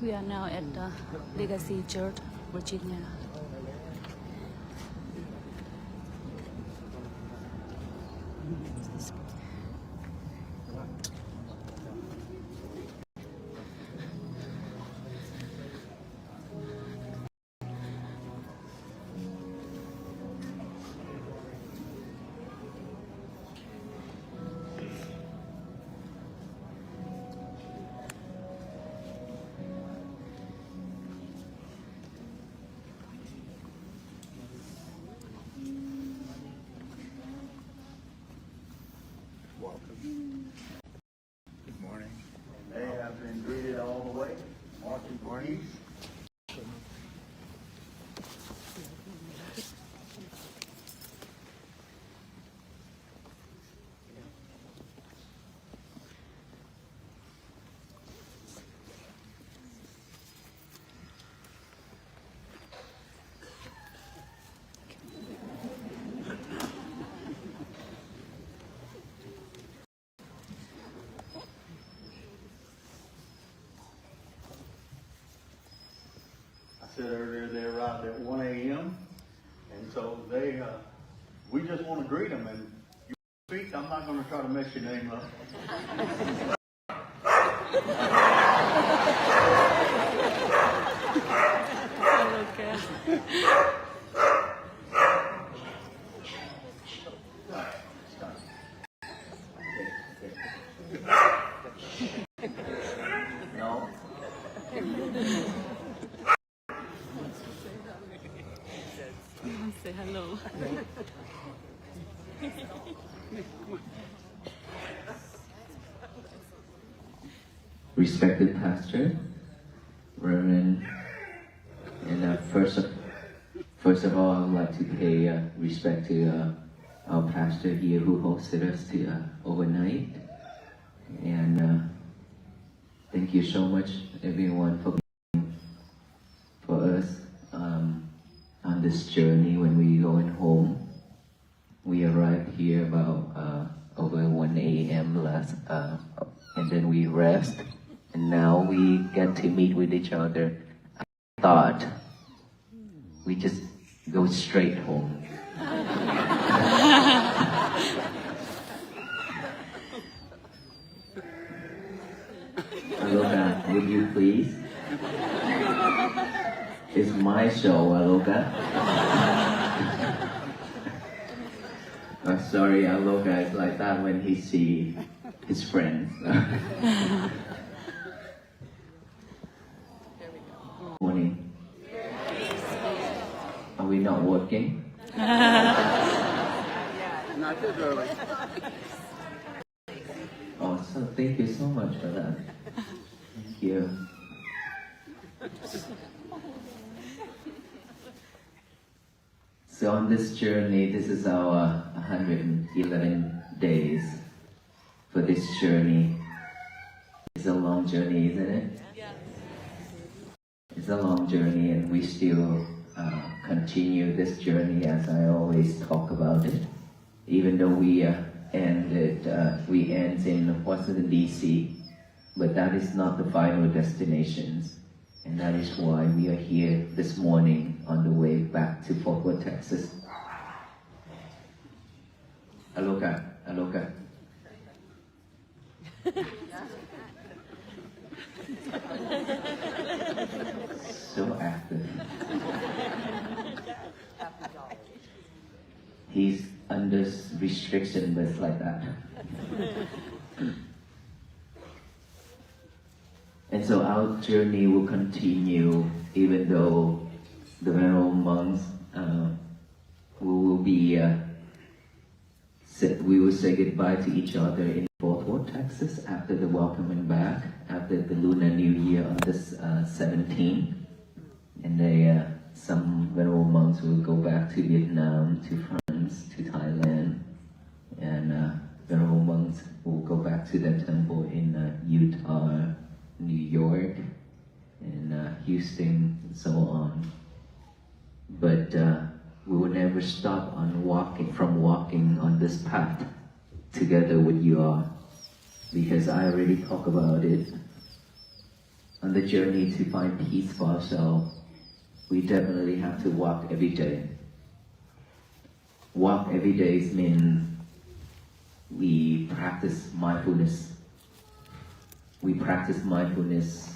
We are now at the Legacy Church, Virginia. Good morning. They have been greeted all the way. Marching morning. I said earlier they arrived at 1 a.m. and so we just want to greet them, and you speak. I'm not going to try to mess your name up. No. Say hello. Respected Pastor, Reverend, and first of all, I would like to pay respect to our pastor here who hosted us overnight, and thank you so much, everyone, for being for us on this journey. When we going home, we arrived here about over 1 a.m. last, and then we rest. And now we get to meet with each other. I thought we just go straight home. Aloka, would you please? It's my show, Aloka. Sorry, Aloka is like that when he see his friends. Morning. Are we not working? Not this early. Oh, so thank you so much for that. Thank you. So on this journey, this is our 111 days for this journey. It's a long journey, isn't it? It's a long journey, and we still continue this journey, as I always talk about it. Even though we end in Washington, D.C., but that is not the final destinations. And that is why we are here this morning on the way back to Fort Worth, Texas. Aloka, Aloka. So active. He's under restriction, but it's like that. And so our journey will continue, even though the venerable monks we will say goodbye to each other in Fort Worth, Texas, after the welcoming back, after the Lunar New Year on this 17th. And some venerable monks will go back to Vietnam, to France, to Thailand, and venerable monks will go back to their temple in Utah, New York, and Houston, and so on. But we will never stop on walking on this path together with you all. because I already talked about it. On the journey to find peace for ourselves, we definitely have to walk every day. Walk every day means we practice mindfulness. We practice mindfulness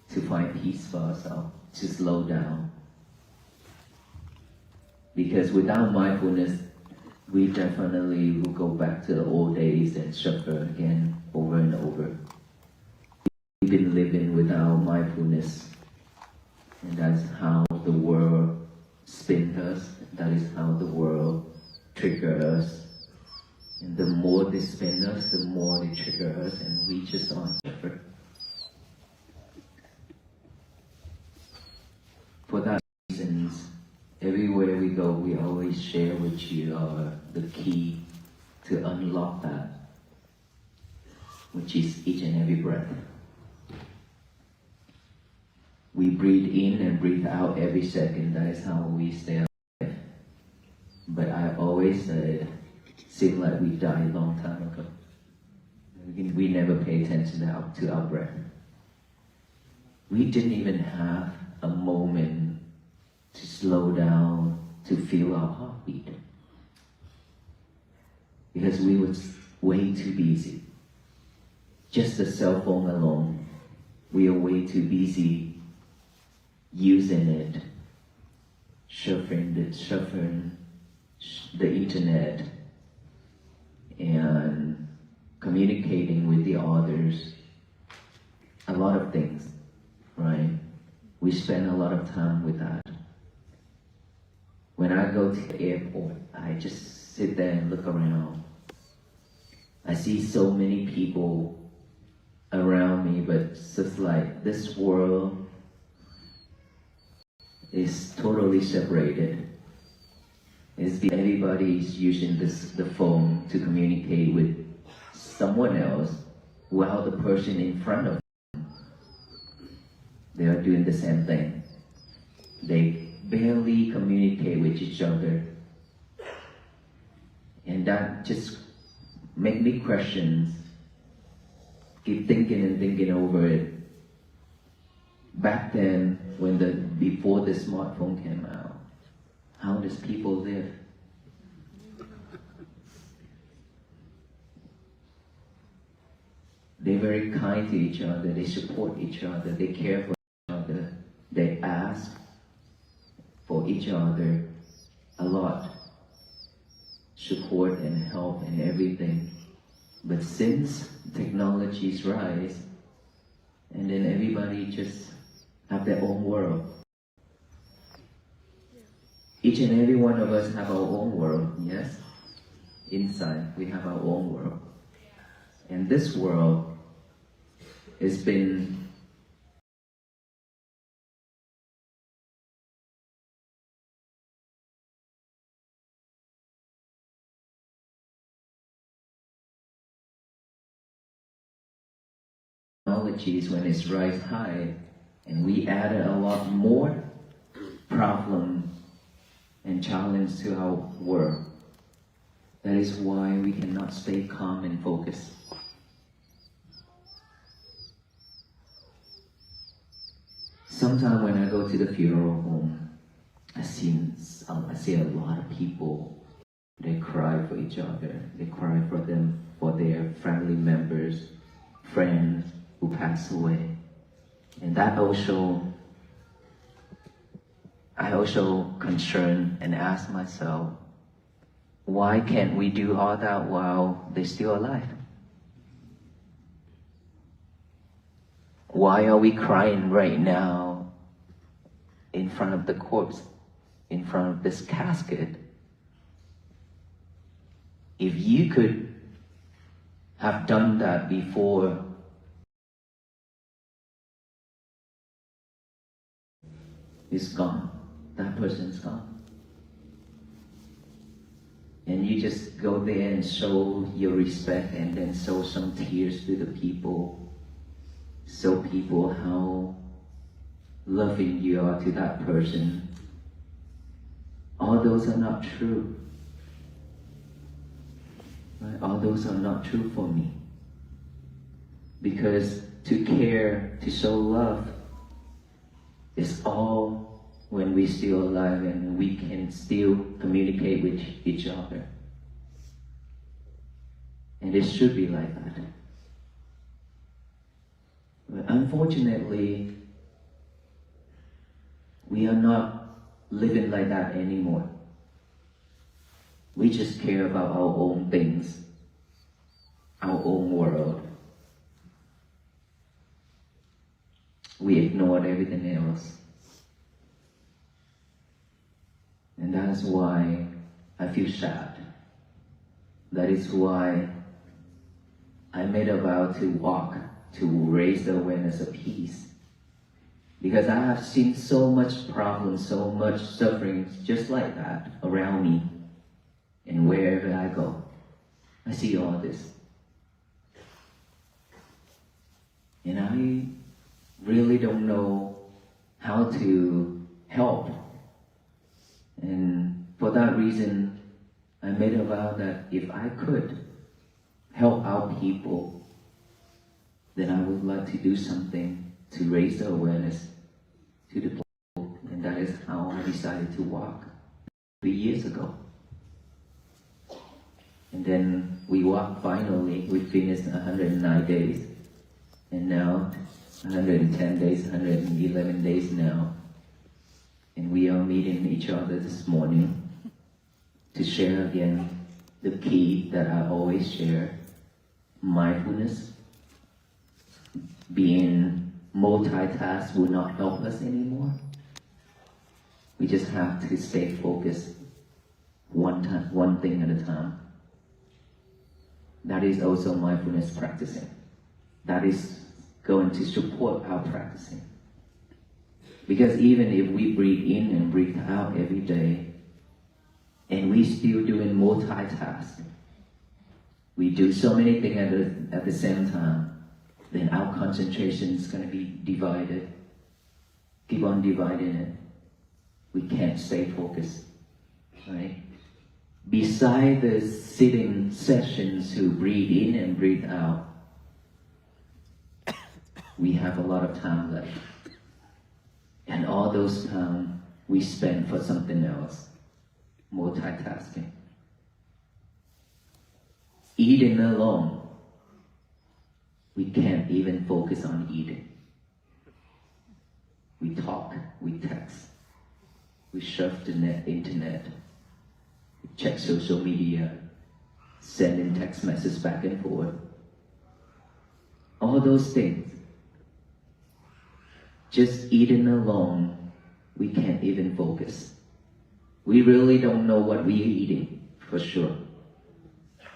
to find peace for ourselves, to slow down. Because without mindfulness, we definitely will go back to the old days and suffer again over and over. We've been living without mindfulness, and that's how the world spins us, that is how the world triggers us. And the more they spin us, the more they trigger us, and we just on suffer. For that reasons, everywhere we go, we always share with you the key to unlock that, which is each and every breath. We breathe in and breathe out every second. That is how we stay alive. But I always said, seems like we died a long time ago. We never pay attention to our breath. We didn't even have a moment to slow down, to feel our heartbeat. Because we were way too busy. Just the cell phone alone, we are way too busy using it, surfing the internet, and communicating with the others. A lot of things, right? We spend a lot of time with that. When I go to the airport, I just sit there and look around. I see so many people around me, but it's just like this world is totally separated. Everybody's using the phone to communicate with someone else, while the person in front of them, they are doing the same thing. They barely communicate with each other. And that just make me question, keep thinking and thinking over it. Back then, before the smartphone came out, how does people live? They're very kind to each other, they support each other, they care for each other, they ask for each other a lot, support and help and everything. But since technologies rise, and then everybody just have their own world. Each and every one of us have our own world, yes? Inside, we have our own world. And this world has been technologies when it's rise high, and we added a lot more problem and challenge to our world. That is why we cannot stay calm and focused. Sometimes when I go to the funeral home, I see a lot of people. They cry for each other. They cry for their family members, friends who passed away. And that I also concern and ask myself, why can't we do all that while they're still alive? Why are we crying right now in front of the corpse, in front of this casket? If you could have done that before, it's gone. That person's gone. And you just go there and show your respect and then show some tears to the people. Show people how loving you are to that person. All those are not true. Right? All those are not true for me. Because to care, to show love, is all when we're still alive and we can still communicate with each other. And it should be like that. But unfortunately, we are not living like that anymore. We just care about our own things, our own world. We ignored everything else. And that is why I feel sad. That is why I made a vow to walk, to raise the awareness of peace. Because I have seen so much problems, so much suffering just like that around me. And wherever I go, I see all this. And I really don't know how to help. And for that reason, I made a vow that if I could help out people, then I would like to do something to raise the awareness to the people. And that is how I decided to walk 3 years ago. And then we walked finally, we finished 109 days. And now 110 days, 111 days now. And we are meeting each other this morning to share again the key that I always share. Mindfulness. Being multitask will not help us anymore. We just have to stay focused one thing at a time. That is also mindfulness practicing. That is going to support our practicing. Because even if we breathe in and breathe out every day, and we still doing multitask, we do so many things at the same time, then our concentration is going to be divided. Keep on dividing it. We can't stay focused, right? Beside the sitting sessions to breathe in and breathe out, we have a lot of time left. And all those time we spend for something else, multitasking. Eating alone, we can't even focus on eating. We talk, we text, we surf the internet, we check social media, sending text messages back and forth. All those things. Just eating alone, we can't even focus. We really don't know what we're eating, for sure.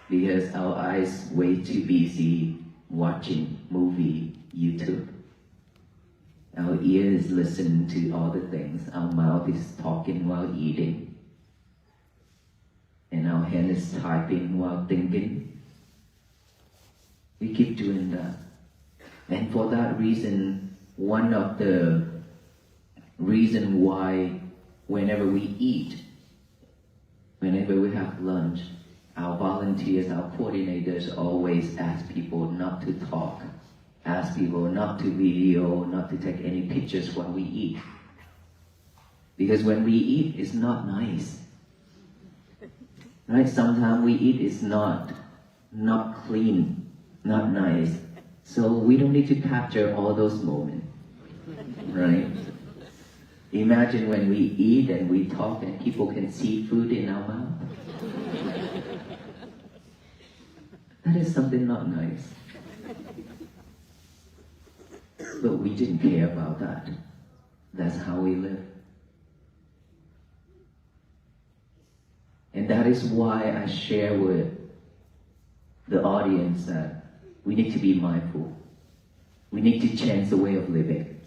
Because our eyes way too busy watching movie, YouTube. Our ears listen to all the things. Our mouth is talking while eating. And our hand is typing while thinking. We keep doing that. And for that reason, one of the reasons why whenever we eat, whenever we have lunch, our volunteers, our coordinators always ask people not to talk, ask people not to video, not to take any pictures while we eat. Because when we eat, it's not nice. Right? Sometimes we eat is not clean, not nice. So we don't need to capture all those moments, right? Imagine when we eat and we talk and people can see food in our mouth. That is something not nice. But we didn't care about that. That's how we live. And that is why I share with the audience that we need to be mindful. We need to change the way of living.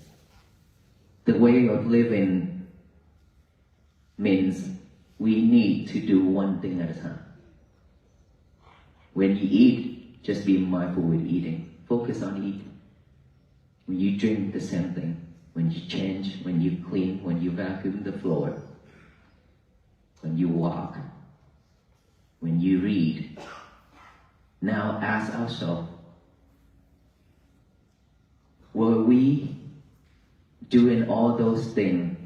The way of living means we need to do one thing at a time. When you eat, just be mindful with eating. Focus on eating. When you drink, the same thing. When you change, when you clean, when you vacuum the floor, when you walk, when you read. Now ask ourselves, were we doing all those things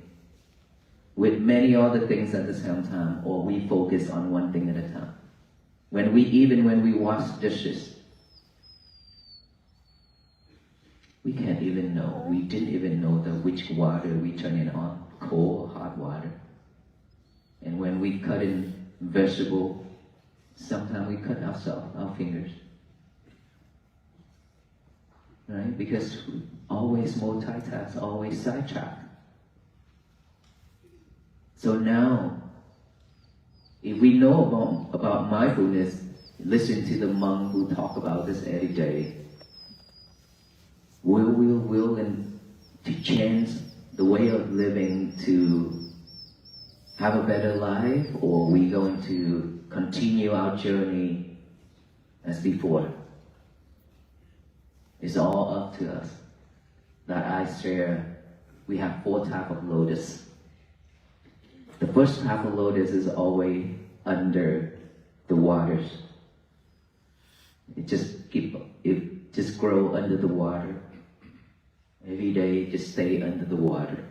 with many other things at the same time, or we focus on one thing at a time? When we wash dishes, we can't even know. We didn't even know which water we turn it on, cold or hot water. And when we cut in vegetable, sometimes we cut ourselves, our fingers. Right? Because we always multitask, always sidetrack. So now, if we know about mindfulness, listen to the monk who talk about this every day. We're willing to change the way of living to have a better life, or we going to continue our journey as before? It's all up to us. That I share, we have 4 types of lotus. The first type of lotus is always under the waters. It just grow under the water. Every day, just stay under the water.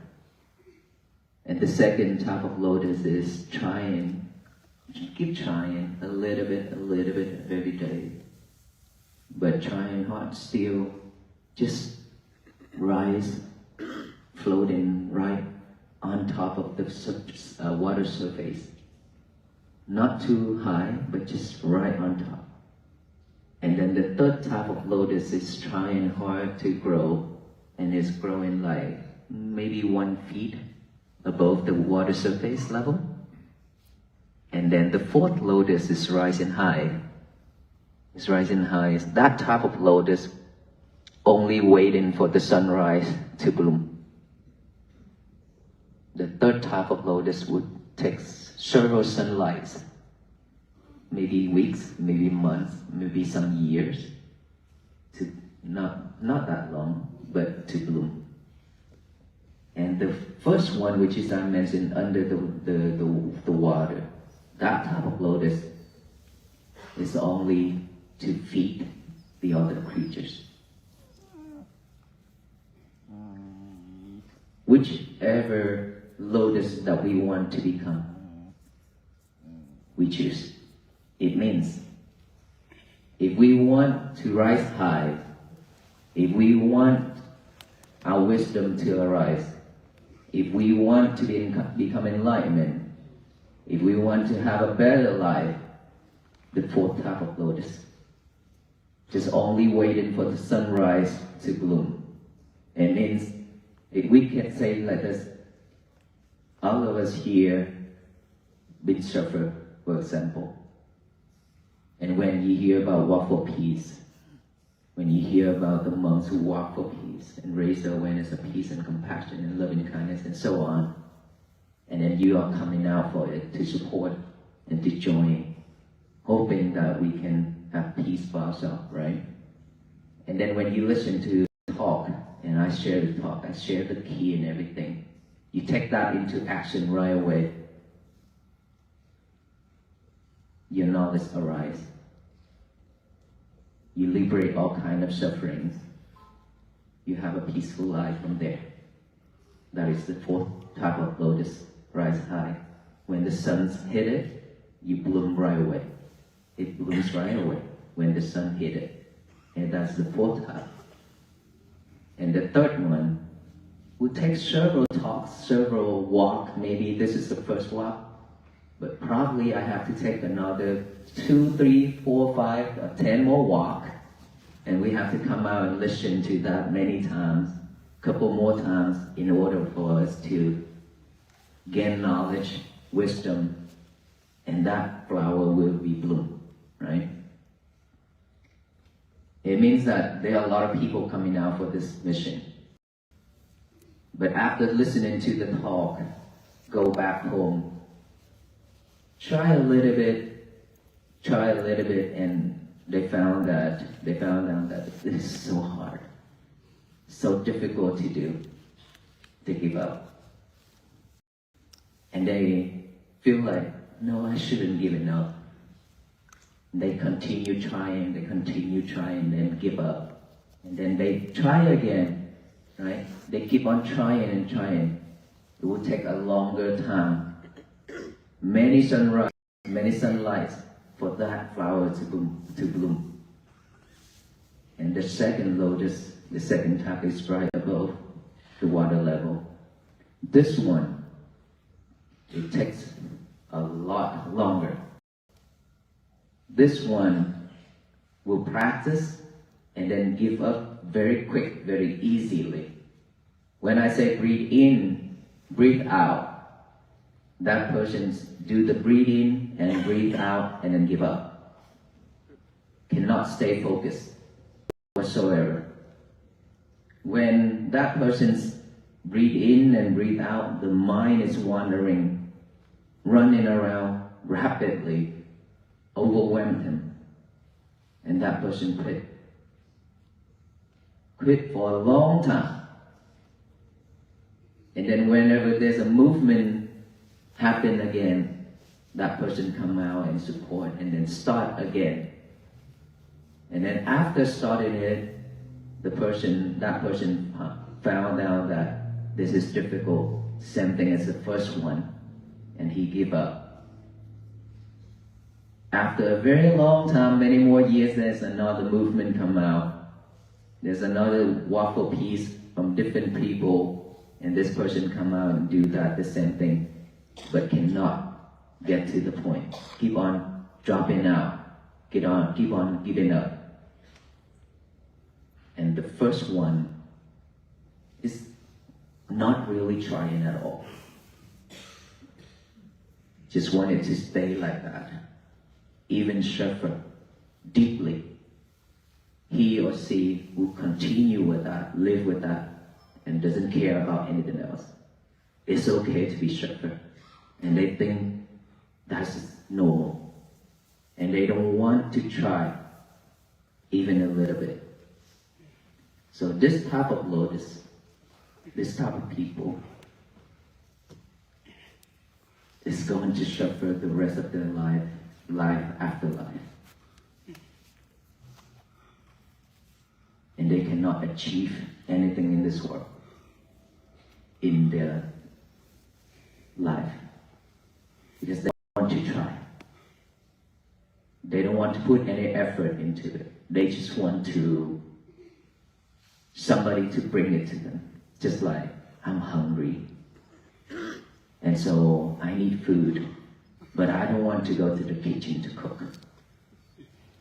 And the second type of lotus is keep trying a little bit every day. But trying hard still, just rise, floating right on top of the water surface. Not too high, but just right on top. And then the third type of lotus is trying hard to grow, and is growing like maybe 1 feet above the water surface level. And then the fourth lotus is rising high. It's rising high. That type of lotus only waiting for the sunrise to bloom. The third type of lotus would take several sunlights, maybe weeks, maybe months, maybe some years, to not that long, but to bloom. And the first one, which is I mentioned under the water, that type of lotus is only to feed the other creatures. Whichever lotus that we want to become, we choose. It means if we want to rise high, if we want our wisdom to arise, if we want to become enlightenment, if we want to have a better life, the fourth type of lotus, just only waiting for the sunrise to bloom. It means, if we can say like this, all of us here been suffer, for example. And when you hear about walk for peace, when you hear about the monks who walk for peace and raise the awareness of peace and compassion and loving kindness and so on, and then you are coming out for it to support and to join, hoping that we can have peace for ourselves, right? And then when you listen to the talk, and I share the talk, I share the key and everything, you take that into action right away, your knowledge arises. You liberate all kinds of sufferings. You have a peaceful life from there. That is the fourth type of lotus, rise high. When the sun's hit it, you bloom right away. It blooms right away when the sun hit it. And that's the fourth type. And the third one will take several talks, several walks. Maybe this is the first walk, but probably I have to take another 2, 3, 4, 5, or 10 more walk. And we have to come out and listen to that many times, couple more times, in order for us to gain knowledge, wisdom, and that flower will be bloom, right? It means that there are a lot of people coming out for this mission. But after listening to the talk, go back home, try a little bit, and they found out that this is so hard, so difficult to do, to give up. And they feel like, no, I shouldn't give it up. They continue trying, then give up. And then they try again, right? They keep on trying and trying. It will take a longer time. Many sunrise, many sunlights for that flower to bloom. And the second lotus, the second type is right above the water level. This one, it takes a lot longer. This one will practice and then give up very quick, very easily. When I say breathe in, breathe out, that person do the breathe in and breathe out and then give up. Cannot stay focused whatsoever. When that person's breathe in and breathe out, the mind is wandering, running around rapidly, overwhelm him, and that person quit for a long time. And then whenever there's a movement happen again, that person come out and support and then start again. And then after starting it, that person found out that this is difficult, same thing as the first one, and he gave up. After a very long time, many more years, there's another movement come out. There's another waffle piece from different people, and this person come out and do that, the same thing, but cannot get to the point. Keep on dropping out. Keep on giving up. And the first one is not really trying at all. Just wanted to stay like that. Even suffer deeply. He or she will continue with that, live with that, and doesn't care about anything else. It's okay to be suffer. And they think that's normal. And they don't want to try even a little bit. So this type of lotus, this type of people is going to suffer the rest of their life after life. And they cannot achieve anything in this world, in their life, because they don't want to try. They don't want to put any effort into it. They just want somebody to bring it to them. Just like, I'm hungry, and so I need food, but I don't want to go to the kitchen to cook.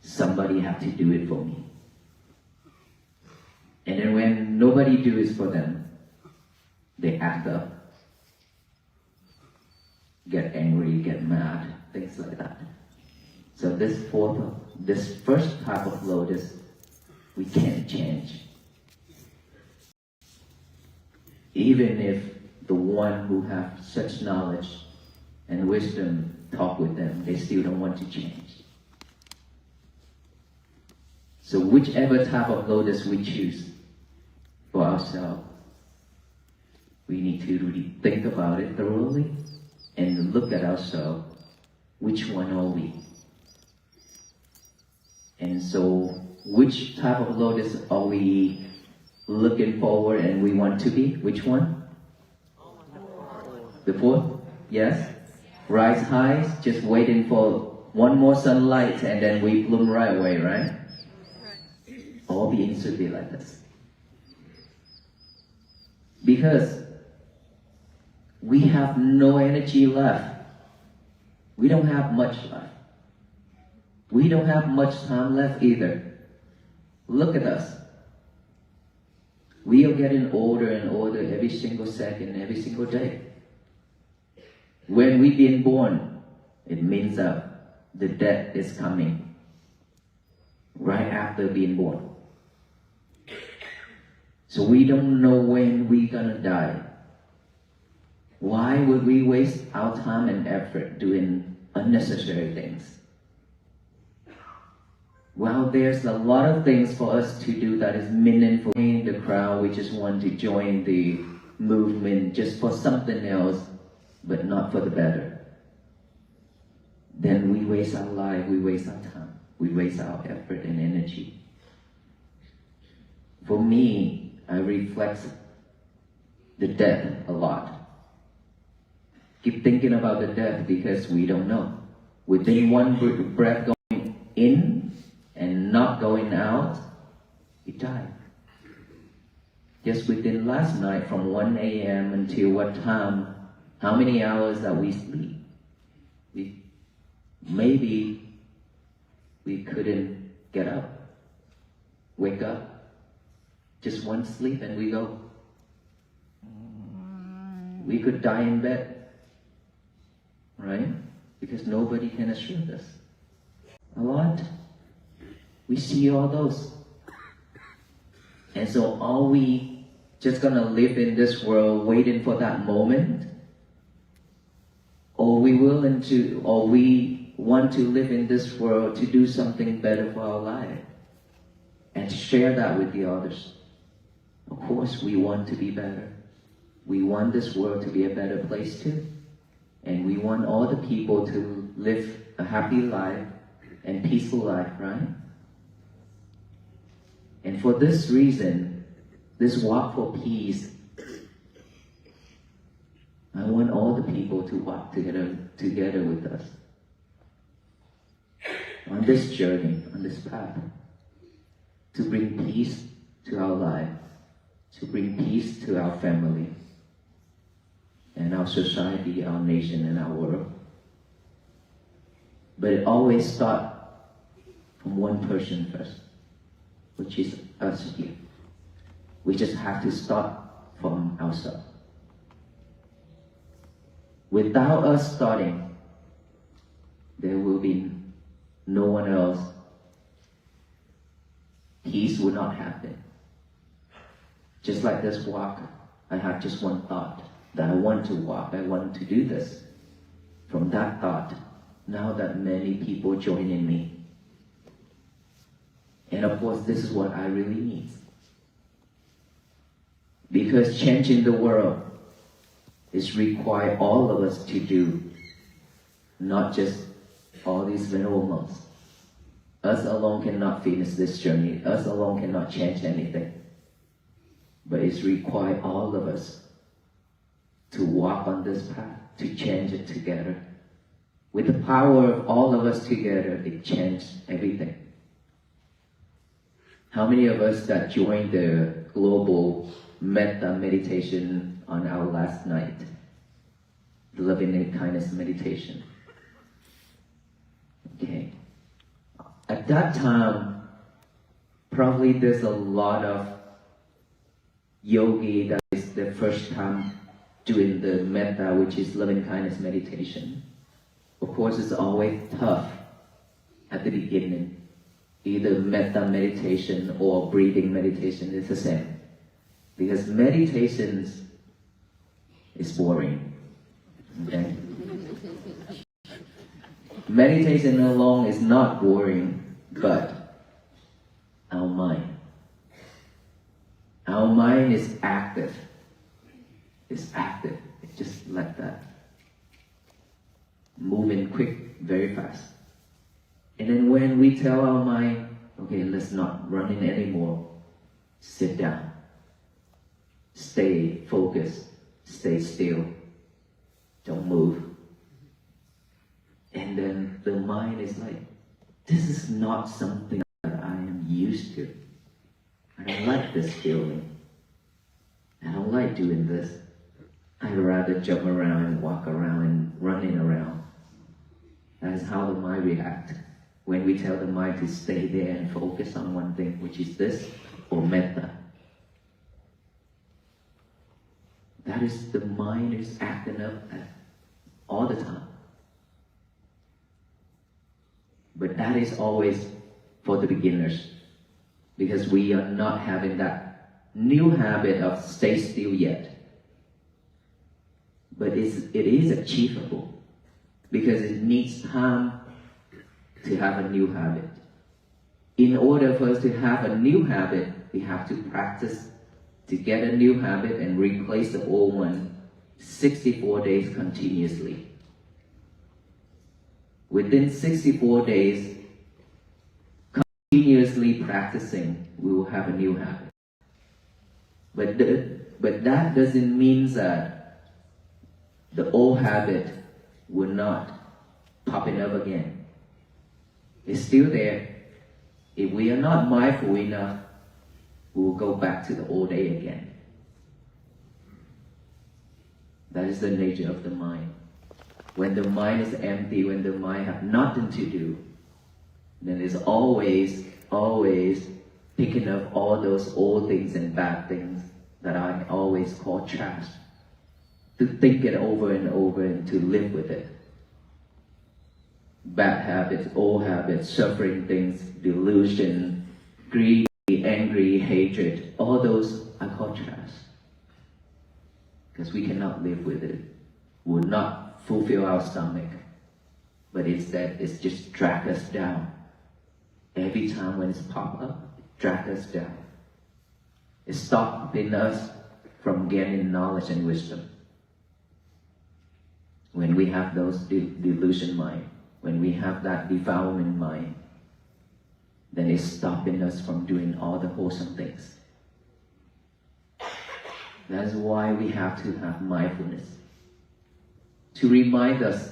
Somebody have to do it for me. And then when nobody do it for them, they act up, get angry, get mad, things like that. So this first type of lotus, we can't change. Even if the one who have such knowledge and wisdom talk with them, they still don't want to change. So whichever type of lotus we choose for ourselves, we need to really think about it thoroughly and look at ourselves. Which one are we? And so, which type of lotus are we looking forward and we want to be? Which one? The fourth? Yes? Rise high, just waiting for one more sunlight and then we bloom right away, right? All beings should be like this. Because we have no energy left. We don't have much left. We don't have much time left either. Look at us. We are getting older and older every single second, every single day. When we've been born, it means that the death is coming right after being born. So we don't know when we're gonna die. Why would we waste our time and effort doing unnecessary things? Well, there's a lot of things for us to do that is meaningful. In the crowd, we just want to join the movement just for something else, but not for the better. Then we waste our life, we waste our time, we waste our effort and energy. For me, I reflect the death a lot. Keep thinking about the death because we don't know. Within one breath going in and not going out, we die. Just within last night from 1 a.m. until what time, how many hours that we sleep? Maybe we couldn't get up, wake up, just one sleep and we go. We could die in bed, right? Because nobody can assure us. A lot. We see all those. And so are we just gonna live in this world waiting for that moment? Or we want to live in this world to do something better for our life and to share that with the others? Of course we want to be better. We want this world to be a better place too. And we want all the people to live a happy life and peaceful life, right? And for this reason, this walk for peace, I want all the people to walk together with us on this journey, on this path, to bring peace to our life, to bring peace to our family, and our society, our nation, and our world. But it always starts from one person first, which is us here. We just have to start from ourselves. Without us starting, there will be no one else. Peace will not happen. Just like this walk, I had just one thought, that I want to walk, I want to do this. From that thought, now that many people joining me. And of course, this is what I really need. Because changing the world is require all of us to do, not just all these venerable monks. Us alone cannot finish this journey. Us alone cannot change anything. But it's require all of us to walk on this path, to change it together. With the power of all of us together, it changed everything. How many of us that joined the global metta meditation on our last night? The loving and kindness meditation. Okay. At that time, probably there's a lot of yogi that is the first time doing the metta, which is loving kindness meditation. Of course, it's always tough at the beginning. Either metta meditation or breathing meditation is the same. Because meditations is boring. Okay? Meditation alone is not boring, but our mind. Our mind is active. It's active. It's just like that. Moving quick, very fast. And then when we tell our mind, okay, let's not run in anymore, sit down. Stay focused. Stay still. Don't move. And then the mind is like, this is not something that I am used to. I don't like this feeling. I don't like doing this. I'd rather jump around and walk around and running around. That is how the mind reacts when we tell the mind to stay there and focus on one thing, which is this, or metta. That is, the mind is acting up all the time. But that is always for the beginners, because we are not having that new habit of stay still yet. But it is achievable, because it needs time to have a new habit. In order for us to have a new habit, we have to practice to get a new habit and replace the old one 64 days continuously. Within 64 days, continuously practicing, we will have a new habit. But that doesn't mean that the old habit will not popping up again. It's still there. If we are not mindful enough, we will go back to the old day again. That is the nature of the mind. When the mind is empty, when the mind has nothing to do, then it's always picking up all those old things and bad things that I always call trash, to think it over and over and to live with it. Bad habits, old habits, suffering things, delusion, greed, angry, hatred, all those I call trash. Because we cannot live with it. Will not fulfill our stomach. But instead, it's just drag us down. Every time when it's pop up, it drag us down. It's stopping us from gaining knowledge and wisdom. When we have those delusion mind, when we have that defilement mind, then it's stopping us from doing all the wholesome things. That's why we have to have mindfulness, to remind us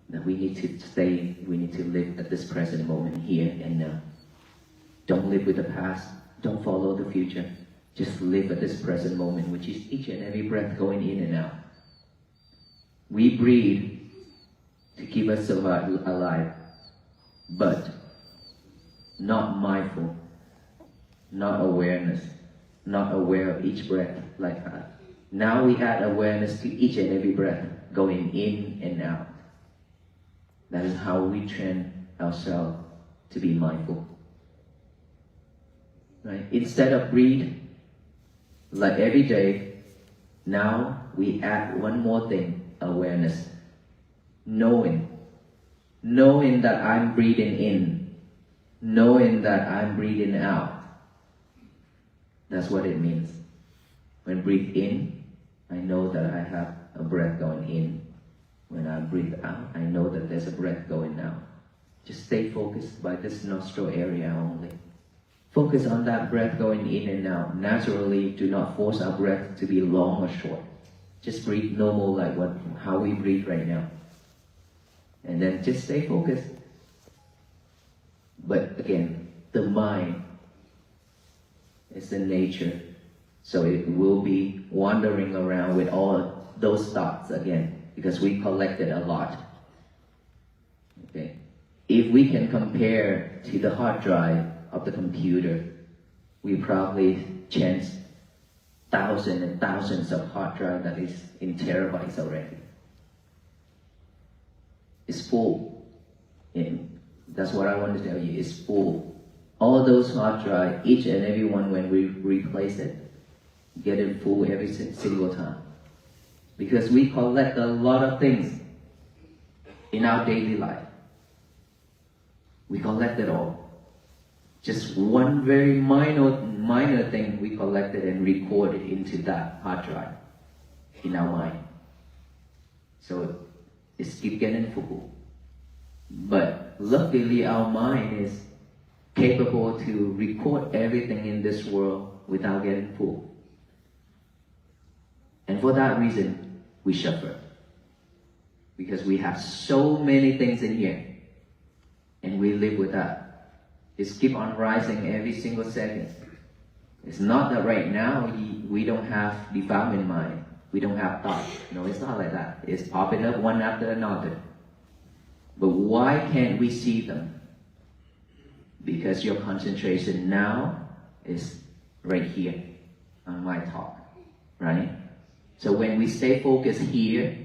that we need to live at this present moment, here and now. Don't live with the past, don't follow the future. Just live at this present moment, which is each and every breath going in and out. We breathe to keep us alive, but not mindful, not awareness, not aware of each breath like that. Now we add awareness to each and every breath going in and out. That is how we train ourselves to be mindful. Right? Instead of breathe, like every day, now we add one more thing, awareness. Knowing that I'm breathing in, knowing that I'm breathing out. That's what it means. When I breathe in, I know that I have a breath going in. When I breathe out, I know that there's a breath going out. Just stay focused by this nostril area only. Focus on that breath going in and out. Naturally, do not force our breath to be long or short. Just breathe normal like how we breathe right now. And then just stay focused. But again, the mind is the nature. So it will be wandering around with all those thoughts again, because we collected a lot. Okay. If we can compare to the hard drive of the computer, we probably changed thousands and thousands of hard drive that is in terabytes already. It's full. And that's what I want to tell you, it's full. All those hard drive, each and every one, when we replace it, get it full every single time. Because we collect a lot of things in our daily life. We collect it all. Just one very minor thing we collected and recorded into that hard drive in our mind. So it's keep getting full. But luckily our mind is capable to record everything in this world without getting full. And for that reason, we suffer. Because we have so many things in here. And we live with that. It's keep on rising every single second. It's not that right now we don't have defilement mind. We don't have thoughts. No, it's not like that. It's popping up one after another. But why can't we see them? Because your concentration now is right here on my talk, right? So when we stay focused here,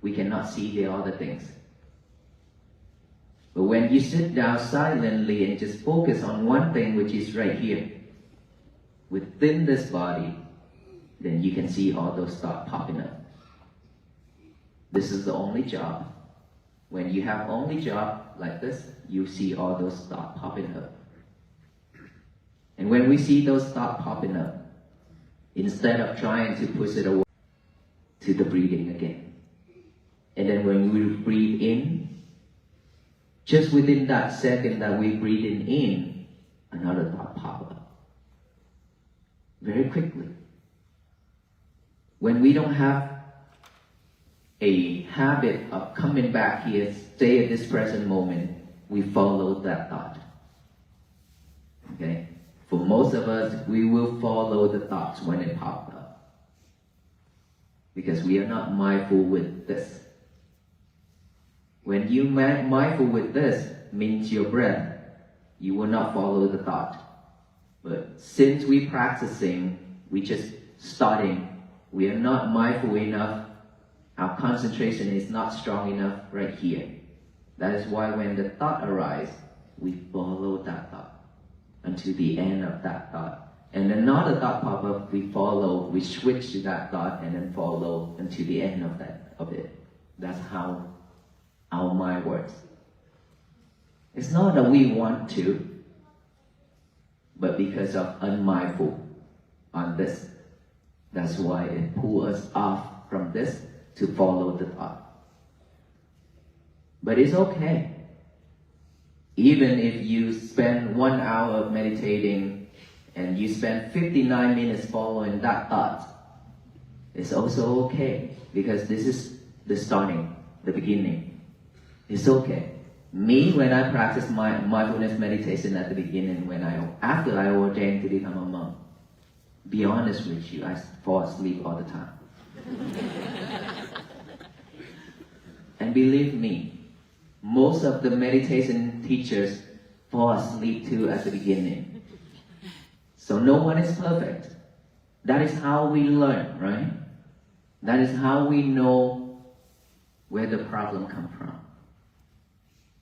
we cannot see the other things. But when you sit down silently and just focus on one thing, which is right here, within this body, then you can see all those thoughts popping up. This is the only job. When you have only job like this, you see all those thoughts popping up. And when we see those thoughts popping up, instead of trying to push it away, to the breathing again. And then when we breathe in, just within that second that we breathe in, another thought pop up. very quickly. When we don't have a habit of coming back here, stay at this present moment, we follow that thought. Okay? For most of us, we will follow the thoughts when it pops up. Because we are not mindful with this. When you're mindful with this, means your breath, you will not follow the thought. But since we're practicing, we just starting, we are not mindful enough, our concentration is not strong enough right here. That is why when the thought arises, we follow that thought until the end of that thought. And another thought pop up, we follow, we switch to that thought and then follow until the end of it. That's how our mind works. It's not that we want to, but because of unmindful on this. That's why it pulls us off from this to follow the thought. But it's okay. Even if you spend 1 hour of meditating and you spend 59 minutes following that thought, it's also okay, because this is the starting, the beginning. It's okay. Me, when I practice my mindfulness meditation at the beginning, after I ordained to become a monk, be honest with you, I fall asleep all the time. And believe me, most of the meditation teachers fall asleep too at the beginning. So no one is perfect. That is how we learn, right? That is how we know where the problem comes from.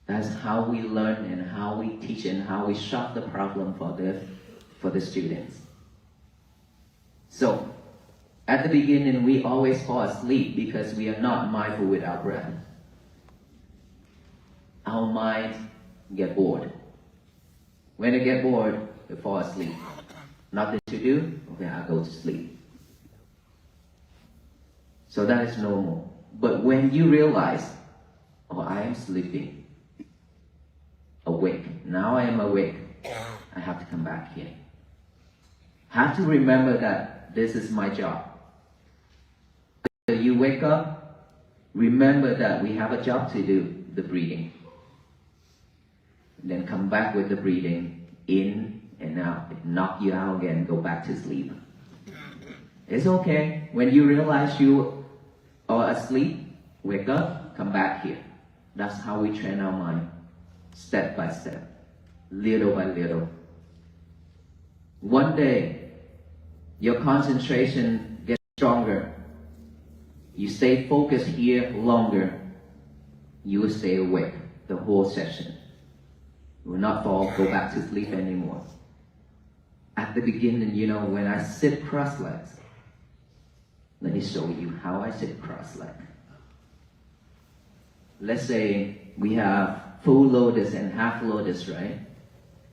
That's how we learn and how we teach and how we solve the problem for the students. So, at the beginning, we always fall asleep because we are not mindful with our breath. Our mind get bored. When they get bored, they fall asleep. Nothing to do, okay, I go to sleep. So that is normal. But when you realize, oh, I am sleeping, awake. Now I am awake. I have to come back here. Have to remember that this is my job. You wake up, remember that we have a job to do, the breathing. Then come back with the breathing, in and out. Knock you out again, go back to sleep. It's okay. When you realize you are asleep, wake up, come back here. That's how we train our mind. Step by step, little by little. One day, your concentration gets stronger. You stay focused here longer. You will stay awake the whole session. You will not go back to sleep anymore. At the beginning, when I sit cross-legs, let me show you how I sit cross-legs. Let's say we have full lotus and half lotus, right?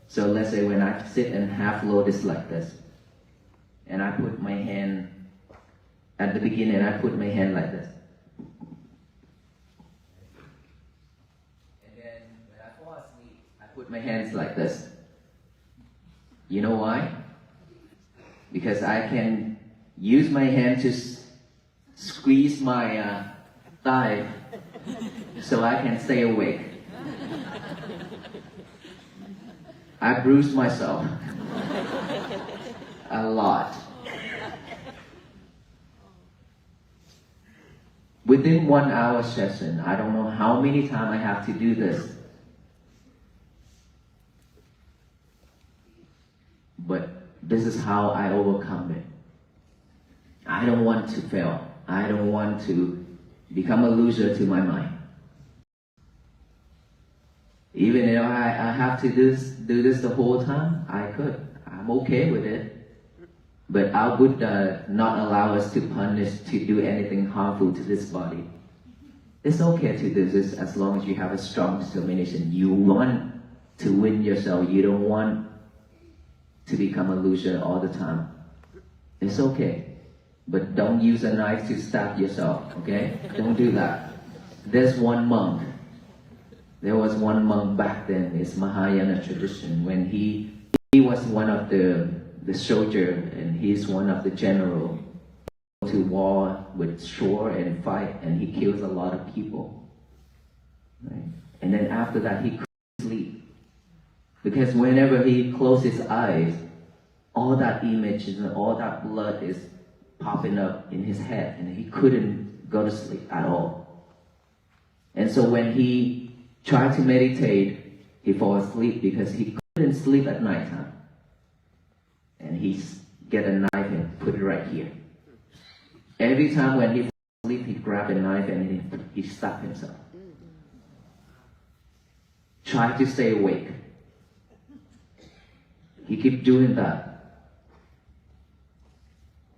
So let's say when I sit in half lotus like this, and I put my hand, at the beginning I put my hand like this. And then when I fall asleep, I put my hands like this. You know why? Because I can use my hand to squeeze my thigh so I can stay awake. I bruised myself a lot. Within 1 hour session, I don't know how many times I have to do this. But this is how I overcome it. I don't want to fail. I don't want to become a loser to my mind. Even if I have to do this the whole time, I could. I'm okay with it. But our Buddha not allow us to punish, to do anything harmful to this body. It's okay to do this as long as you have a strong determination. You want to win yourself. You don't want to become a loser all the time. It's okay. But don't use a knife to stab yourself, okay? Don't do that. There's one monk. There was one monk back then, it's Mahayana tradition, when he was one of the the soldier, and he's one of the general to war with sword and fight, and he kills a lot of people. Right? And then after that, he couldn't sleep. Because whenever he closed his eyes, all that images and all that blood is popping up in his head, and he couldn't go to sleep at all. And so when he tried to meditate, he fell asleep because he couldn't sleep at nighttime. And he get a knife and put it right here. Every time when he fell asleep, he grabbed a knife and he stabbed himself. Try to stay awake. He kept doing that.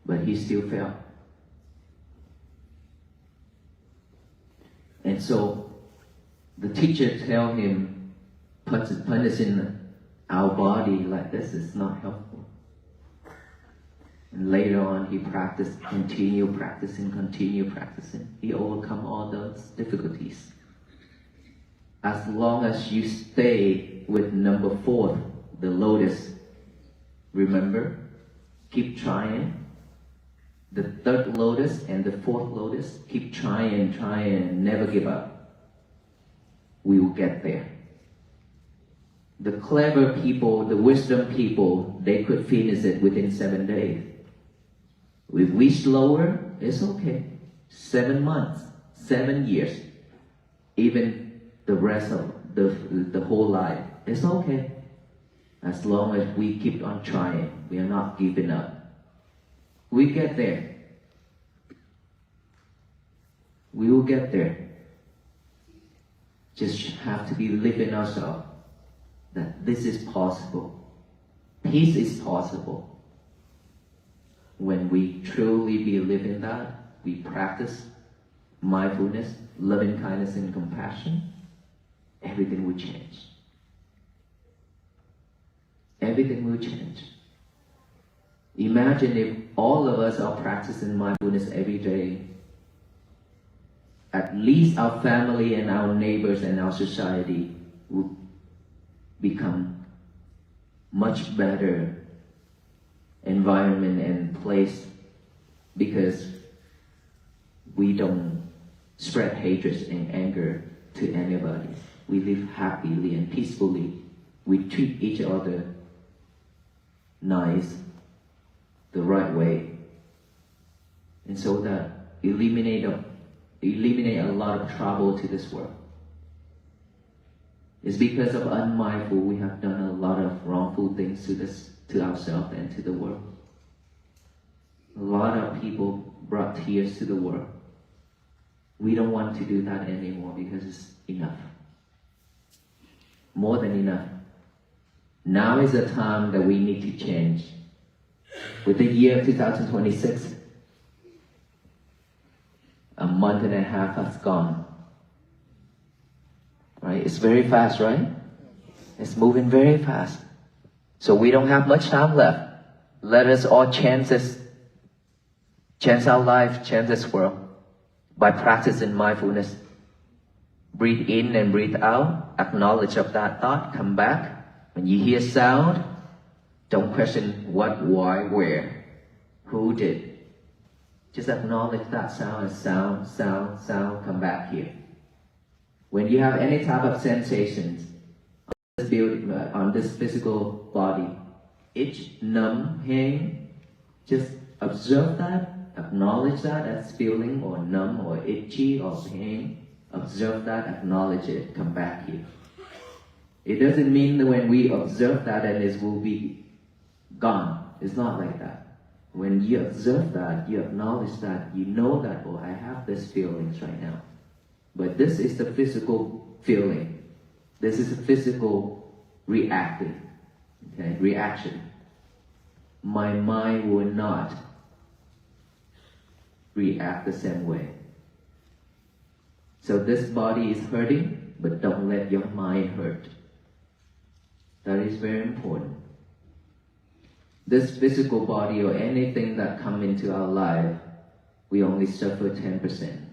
But he still fell. And so the teacher tell him, punishing our body like this is not helpful. And later on, he practiced, continue practicing. He overcome all those difficulties. As long as you stay with number 4, the lotus, remember, keep trying. The 3rd lotus and the 4th lotus, keep trying, never give up. We will get there. The clever people, the wisdom people, they could finish it within 7 days. If we slower, it's okay. 7 months, 7 years, even the rest of the whole life, it's okay. As long as we keep on trying, we are not giving up. We get there. We will get there. Just have to believe in ourselves that this is possible. Peace is possible. When we truly believe in that, we practice mindfulness, loving kindness, and compassion, everything will change. Everything will change. Imagine if all of us are practicing mindfulness every day. At least our family and our neighbors and our society will become much better environment and place, because we don't spread hatred and anger to anybody. We live happily and peacefully. We treat each other nice, the right way, and so that eliminate a lot of trouble to this world. It's because of unmindful we have done a lot of wrongful things to ourselves and to the world. A lot of people brought tears to the world. We don't want to do that anymore because it's enough. More than enough. Now is the time that we need to change. With the year 2026, a month and a half has gone. Right? It's very fast, right? It's moving very fast. So we don't have much time left. Let us all change our life, change this world by practicing mindfulness. Breathe in and breathe out. Acknowledge of that thought. Come back. When you hear sound, don't question what, why, where, who did. Just acknowledge that sound as sound, come back here. When you have any type of sensations on this physical body, itch, numb, pain, just observe that, acknowledge that as feeling or numb or itchy or pain. Observe that, acknowledge it, come back here. It doesn't mean that when we observe that and it will be gone. It's not like that. When you observe that, you acknowledge that, you know that, oh, I have these feelings right now. But this is the physical feeling. This is a physical reaction. My mind will not react the same way. So this body is hurting, but don't let your mind hurt. That is very important. This physical body or anything that comes into our life, we only suffer 10%.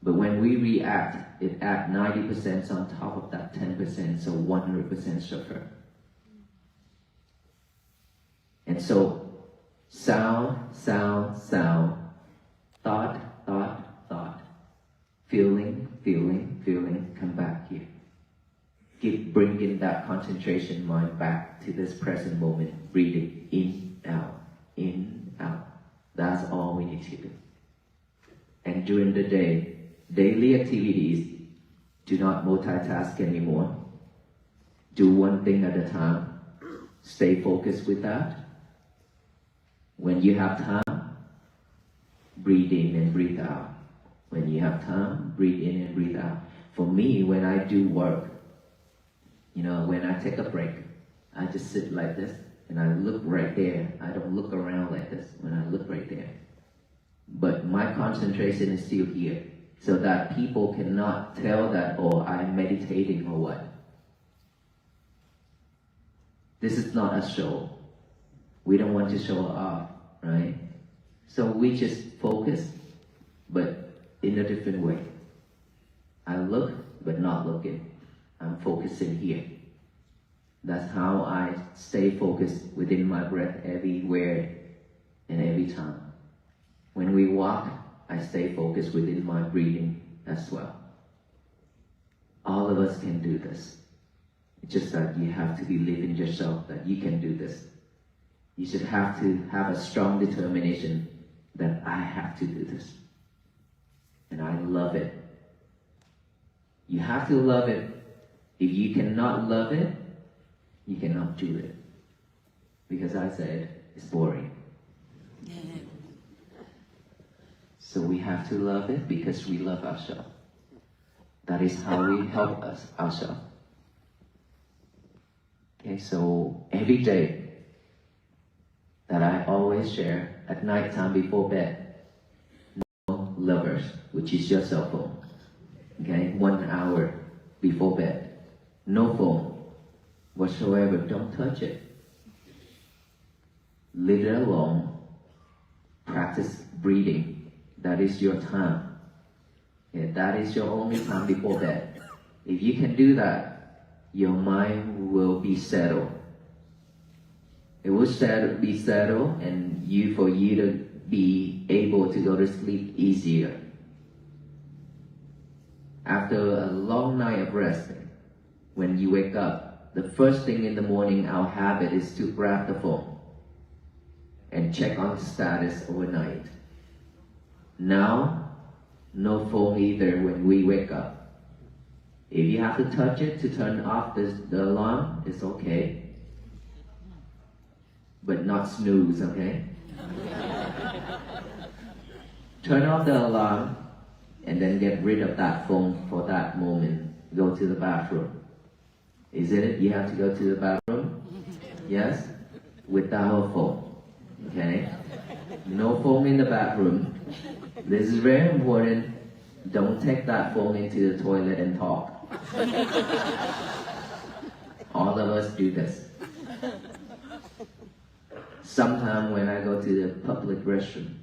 But when we react, it adds 90% on top of that 10%, so 100% suffer. And so, sound, sound, sound, thought, thought, thought, feeling, feeling, feeling, come back here. Keep bringing that concentration mind back to this present moment. Breathing in, out. That's all we need to do. And during the day, daily activities, do not multitask anymore. Do one thing at a time. Stay focused with that. When you have time, breathe in and breathe out. When you have time, breathe in and breathe out. For me, when I do work, when I take a break, I just sit like this and I look right there. I don't look around like this when I look right there. But my concentration is still here, so that people cannot tell that, oh, I'm meditating or what. This is not a show. We don't want to show off, right? So we just focus, but in a different way. I look, but not looking. I'm focusing here. That's how I stay focused within my breath everywhere and every time. When we walk, I stay focused within my breathing as well. All of us can do this. It's just that you have to believe in yourself that you can do this. You should have to have a strong determination that I have to do this. And I love it. You have to love it. If you cannot love it, you cannot do it. Because I said, it's boring. So we have to love it because we love ourselves. That is how we help ourselves. Okay, so every day that I always share at night time before bed, no lovers, which is your cell phone. Okay, 1 hour before bed, no phone whatsoever, don't touch it. Leave it alone. Practice breathing. That is your time. Okay, that is your only time before bed. If you can do that, your mind will be settled. It will be settled, and for you to be able to go to sleep easier. After a long night of resting, when you wake up, the first thing in the morning, our habit is to grab the phone and check on the status overnight. Now, no phone either when we wake up. If you have to touch it to turn off the alarm, it's okay. But not snooze, okay? Turn off the alarm and then get rid of that phone for that moment. Go to the bathroom. Is it? You have to go to the bathroom? Yes? Without a phone. Okay? No phone in the bathroom. This is very important. Don't take that phone into the toilet and talk. All of us do this. Sometimes when I go to the public restroom,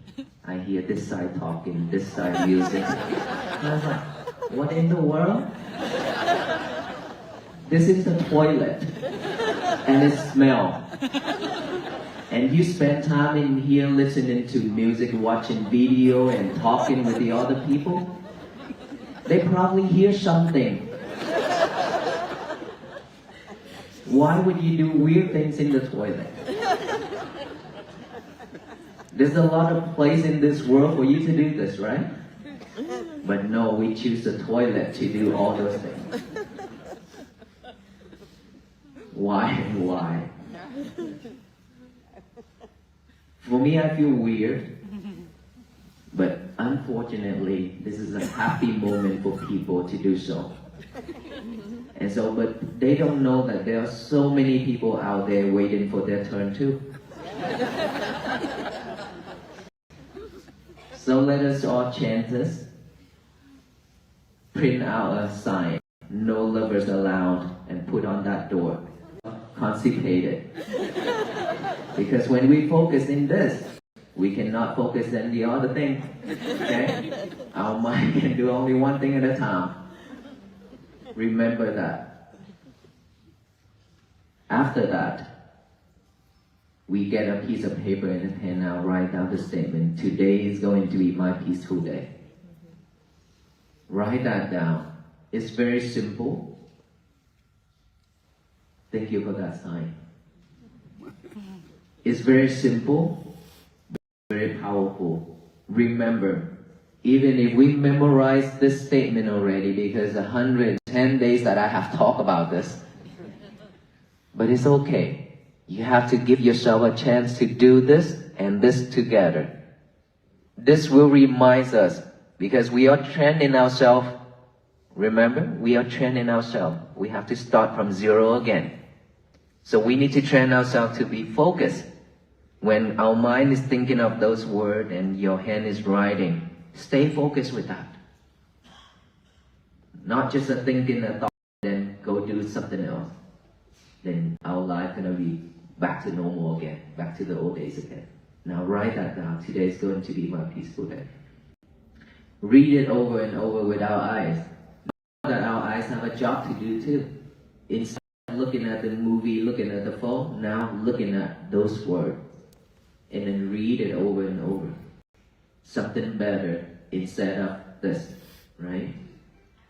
I hear this side talking, this side music. And I was like, what in the world? This is the toilet. And it smells. And you spend time in here listening to music, watching video, and talking with the other people. They probably hear something. Why would you do weird things in the toilet? There's a lot of place in this world for you to do this, right? But no, we choose the toilet to do all those things. Why and why? For me, I feel weird. But unfortunately, this is a happy moment for people to do so. And so, but they don't know that there are so many people out there waiting for their turn too. So let us all chant this. Print out a sign, no lovers allowed, and put on that door. Constipated. Because when we focus in this, we cannot focus on the other thing. Okay? Our mind can do only one thing at a time. Remember that. After that, we get a piece of paper and a pen, now write down the statement. Today is going to be my peaceful day. Write that down. It's very simple. Thank you for that sign. It's very simple, very powerful. Remember, even if we memorize this statement already, because 110 days that I have talked about this, but it's okay. You have to give yourself a chance to do this and this together. This will remind us, because we are training ourselves. Remember, we are training ourselves. We have to start from zero again. So we need to train ourselves to be focused. When our mind is thinking of those words and your hand is writing, stay focused with that. Not just a thinking, a thought, then go do something else. Then our life gonna be back to normal again, back to the old days again. Now write that down. Today is going to be my peaceful day. Read it over and over with our eyes. Know that our eyes have a job to do too. Instead of looking at the movie, looking at the phone, now looking at those words. And then read it over and over. Something better instead of this, right?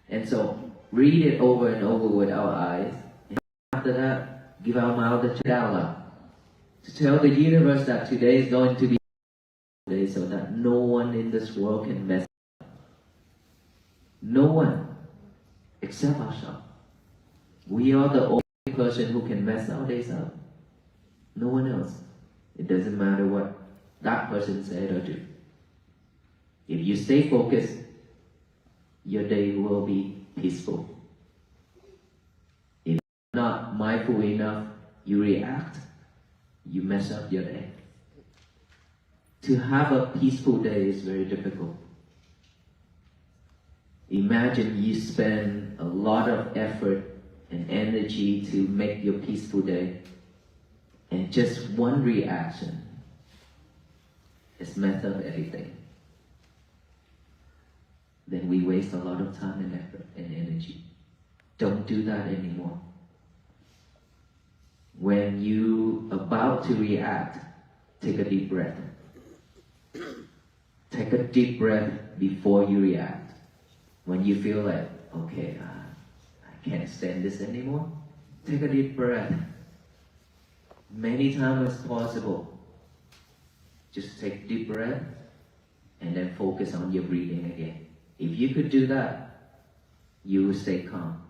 And so read it over and over with our eyes. And after that, give our mouth a dialogue to tell the universe that today is going to be a day so that no one in this world can mess up. No one except ourselves. We are the only person who can mess our days up. No one else. It doesn't matter what that person said or do. If you stay focused, your day will be peaceful. If you're not mindful enough, you react, you mess up your day. To have a peaceful day is very difficult. Imagine you spend a lot of effort and energy to make your peaceful day, and just one reaction has messed up everything. Then we waste a lot of time and effort and energy. Don't do that anymore. When you about to react, take a deep breath. Take a deep breath before you react. When you feel like, okay, I can't stand this anymore, take a deep breath. Many times as possible. Just take a deep breath and then focus on your breathing again. If you could do that, you will stay calm.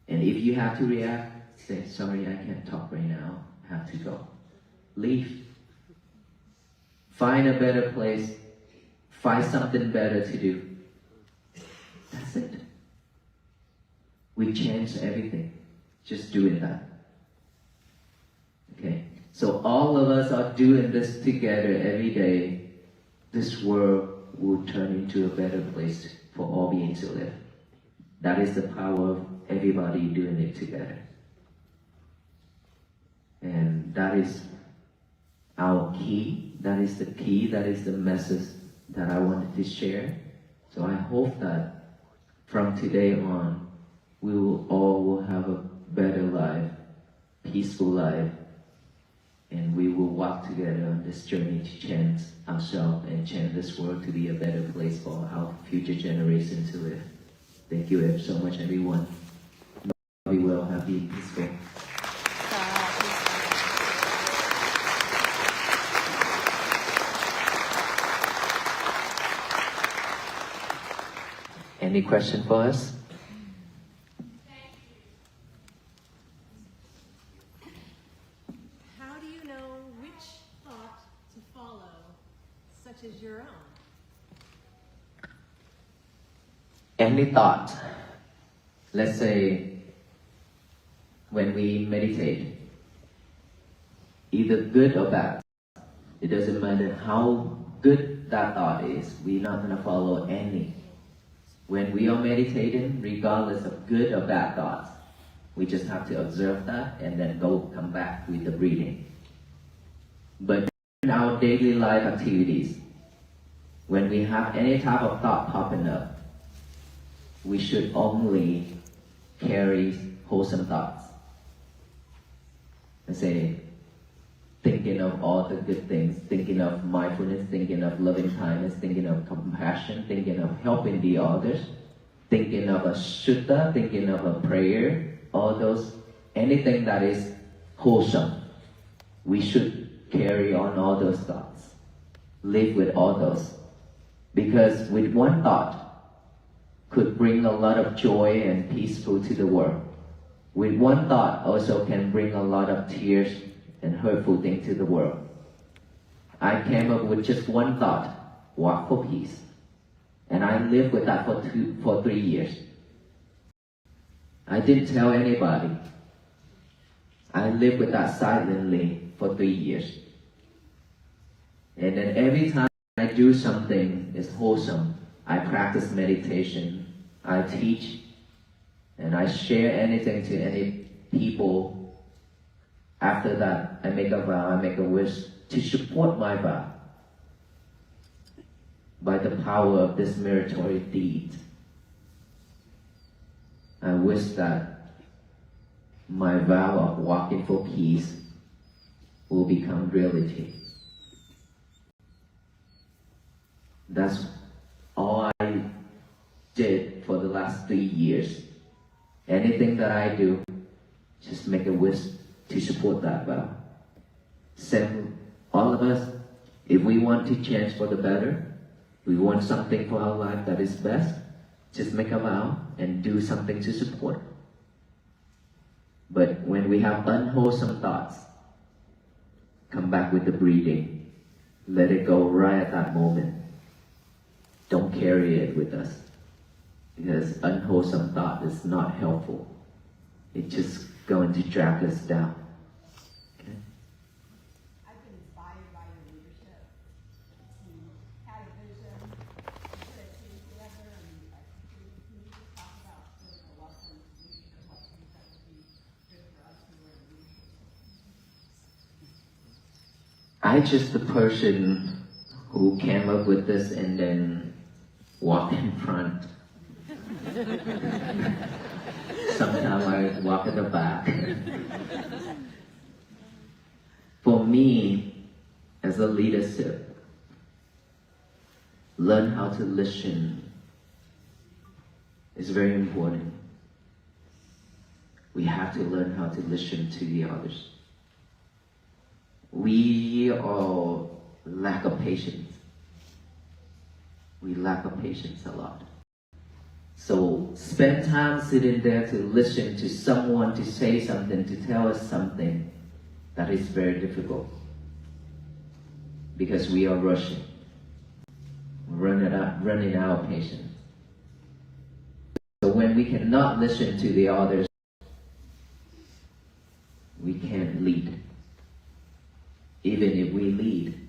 And if you have to react, say, sorry, I can't talk right now, I have to go. Leave. Find a better place. Find something better to do. That's it. We change everything. Just doing that. Okay? So all of us are doing this together every day. This world will turn into a better place for all beings to live. That is the power of everybody doing it together. And that is our key. That is the key. That is the message that I wanted to share. So I hope that from today on, we will have a better life, peaceful life, and we will walk together on this journey to change ourselves and change this world to be a better place for our future generations to live. Thank you so much, everyone. Be well, happy, and peaceful. Any question for us? How do you know which thought to follow, such as your own? Any thought, let's say when we meditate, either good or bad, it doesn't matter how good that thought is, we're not going to follow any. When we are meditating, regardless of good or bad thoughts, we just have to observe that and then come back with the breathing. But in our daily life activities, when we have any type of thought popping up, we should only carry wholesome thoughts. And say, thinking of all the good things, thinking of mindfulness, thinking of loving kindness, thinking of compassion, thinking of helping the others, thinking of a sutta, thinking of a prayer, all those, anything that is wholesome. We should carry on all those thoughts. Live with all those. Because with one thought could bring a lot of joy and peaceful to the world. With one thought also can bring a lot of tears and hurtful things to the world. I came up with just one thought, walk for peace. And I lived with that for 3 years. I didn't tell anybody. I lived with that silently for 3 years. And then every time I do something that's wholesome, I practice meditation, I teach, and I share anything to any people. After that, I make a vow, I make a wish to support my vow by the power of this meritorious deed. I wish that my vow of walking for peace will become reality. That's all I did for the last 3 years. Anything that I do, just make a wish to support that vow. Same, all of us, if we want to change for the better, we want something for our life that is best, just make a vow and do something to support. But when we have unwholesome thoughts, come back with the breathing. Let it go right at that moment. Don't carry it with us. Because unwholesome thought is not helpful. It's just going to drag us down. Okay? I've been inspired by your leadership. You had a vision, you put a team together, and can you just talk about sort of the lessons, leadership lessons that would be good for us who are in leadership? I just the person who came up with this and then walked in front. Sometimes I walk at the back. For me, as a leadership, learn how to listen is very important. We have to learn how to listen to the others. We all lack of patience. We lack of patience a lot. So spend time sitting there to listen to someone to say something, to tell us something. That is very difficult. Because we are rushing. Running out of patience. So when we cannot listen to the others, we can't lead. Even if we lead,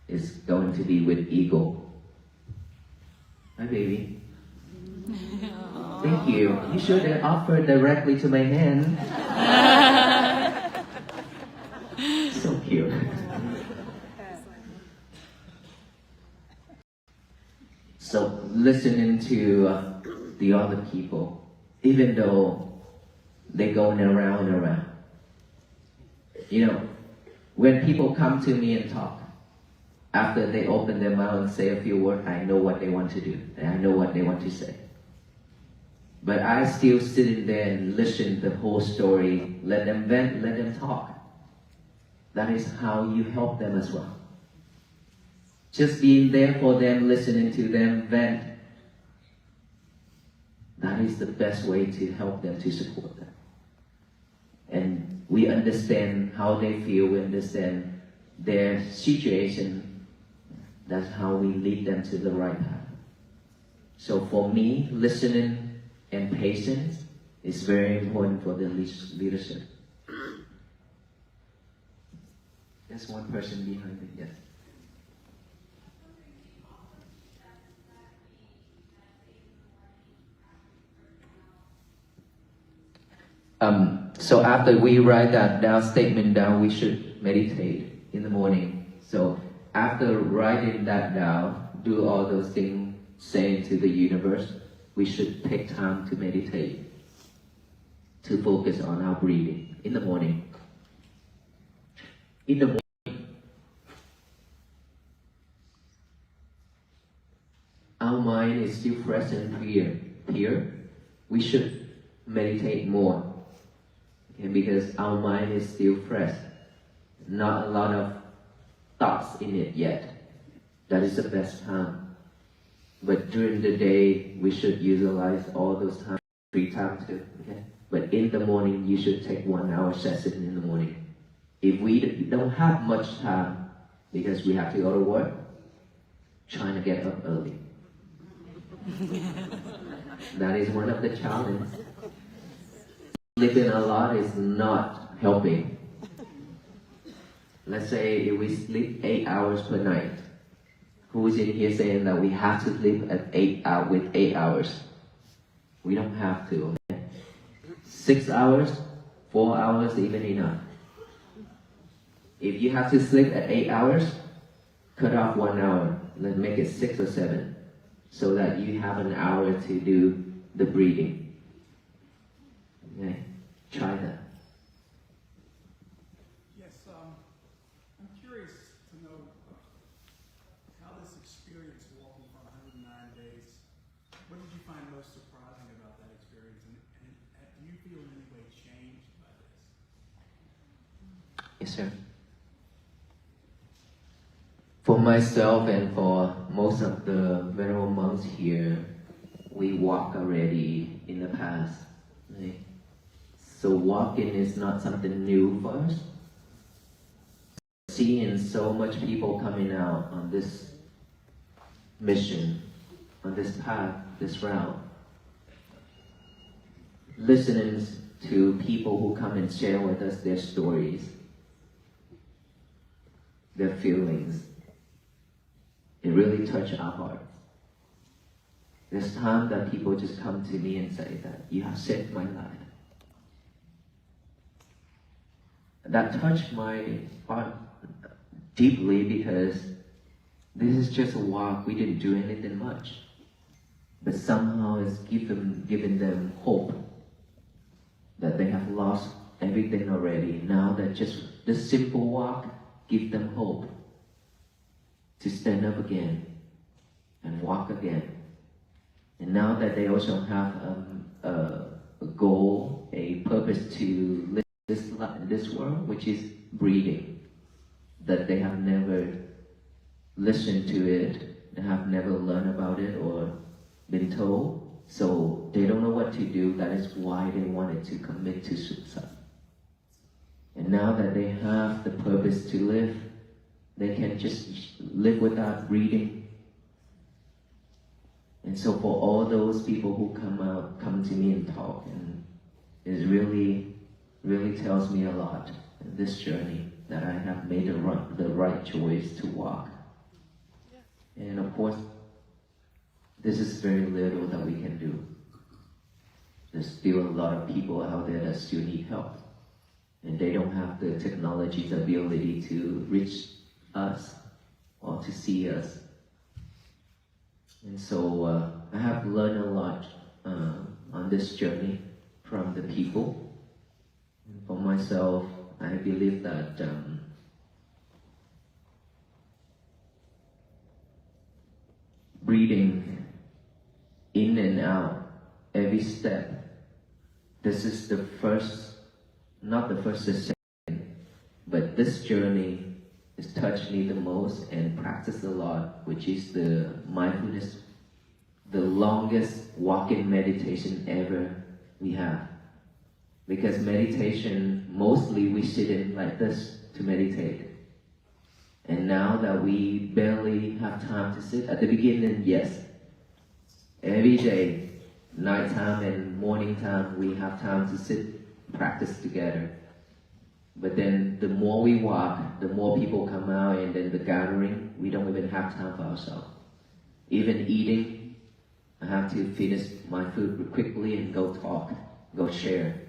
it's going to be with ego. Hi, baby. Thank you. You should have offered directly to my hand. So cute. So listening to the other people, even though they're going around and around. You know, when people come to me and talk, after they open their mouth and say a few words, I know what they want to do, and I know what they want to say. But I still sit in there and listen to the whole story, let them vent, let them talk. That is how you help them as well. Just being there for them, listening to them vent, that is the best way to help them, to support them. And we understand how they feel, we understand their situation. That's how we lead them to the right path. So for me, listening and patience is very important for the leadership. There's one person behind me, yes. So after we write that down, statement down, we should meditate in the morning. So after writing that down, do all those things, saying to the universe, we should take time to meditate, to focus on our breathing in the morning. in the morning, our mind is still fresh and clear. We should meditate more, okay, because our mind is still fresh. Not a lot of thoughts in it yet. That is the best time. But during the day, we should utilize all those time, free time too. Okay? But in the morning, you should take 1 hour session in the morning. If we don't have much time because we have to go to work, trying to get up early. That is one of the challenges. Sleeping a lot is not helping. Let's say if we sleep 8 hours per night, who is in here saying that we have to sleep at 8 hours? We don't have to. Okay? 6 hours, 4 hours, even enough. If you have to sleep at 8 hours, cut off 1 hour. Let's make it 6 or 7, so that you have an hour to do the breathing. Okay? Try that. Yes, I'm curious to know how this experience walking for 109 days, what did you find most surprising about that experience? And do you feel in any way changed by this? Yes, sir. For myself and for most of the venerable monks here, we walk already in the past. Right? So walking is not something new for us. Seeing so much people coming out on this mission, on this path, this route, listening to people who come and share with us their stories, their feelings, it really touched our hearts. There's time that people just come to me and say that you have saved my life. That touched my heart deeply because this is just a walk. We didn't do anything much, but somehow it's given them hope that they have lost everything already. Now that just this simple walk gives them hope to stand up again and walk again. And now that they also have a goal, a purpose to live this world, which is breathing, that they have never listened to it, they have never learned about it or been told, so they don't know what to do. That is why they wanted to commit to suicide. And now that they have the purpose to live, they can just live without breathing. And so for all those people who come to me and talk, and it really tells me a lot in this journey that I have made the right choice to walk. And of course, this is very little that we can do. There's still a lot of people out there that still need help, and they don't have the technology's ability to reach us or to see us. And so I have learned a lot on this journey from the people. And for myself, I believe that breathing in and out every step, this is the first, not the first, the second, but this journey has touched me the most and practiced a lot, which is the mindfulness, the longest walking meditation ever we have. Because meditation, mostly we sit in like this to meditate. And now that we barely have time to sit, at the beginning, yes, every day, nighttime and morning time, we have time to sit, practice together. But then the more we walk, the more people come out, and then the gathering, we don't even have time for ourselves. Even eating, I have to finish my food quickly and go talk, go share.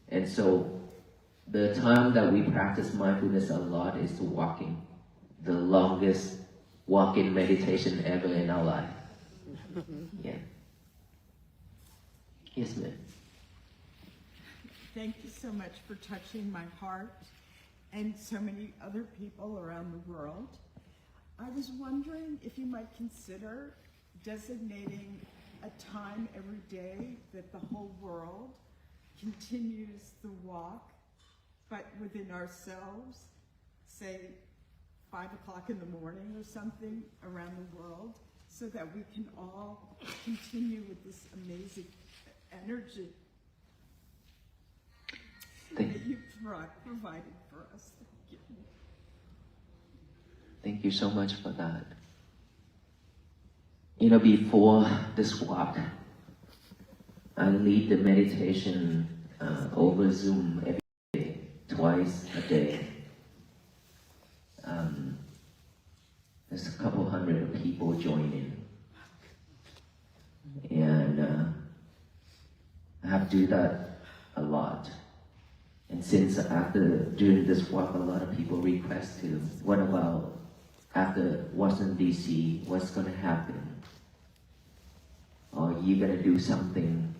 And so the time that we practice mindfulness a lot is walking, the longest walking meditation ever in our life. Yeah. Yes, ma'am. Thank you so much for touching my heart and so many other people around the world. I was wondering if you might consider designating a time every day that the whole world continues the walk, but within ourselves, say 5 o'clock in the morning or something around the world, so that we can all continue with this amazing energy that you've provided for us. Thank you. Thank you so much for that. You know, before this walk, I lead the meditation over Zoom every day, twice a day. There's a couple hundred of people joining. And I have to do that a lot. And since during this walk, a lot of people request to, what about after Washington DC, what's going to happen? Or you going to do something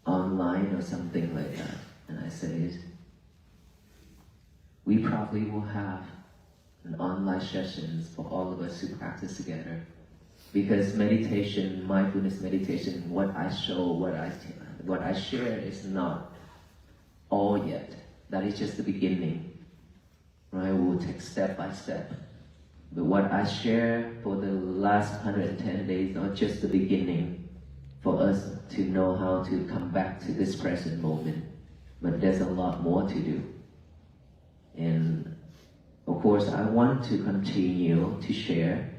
online or something like that? And I said, we probably will have an online sessions for all of us who practice together. Because meditation, mindfulness meditation, what I show, what I share is not all yet. That is just the beginning. Right? We'll take step by step. But what I share for the last 110 days, not just the beginning, for us to know how to come back to this present moment. But there's a lot more to do. And of course, I want to continue to share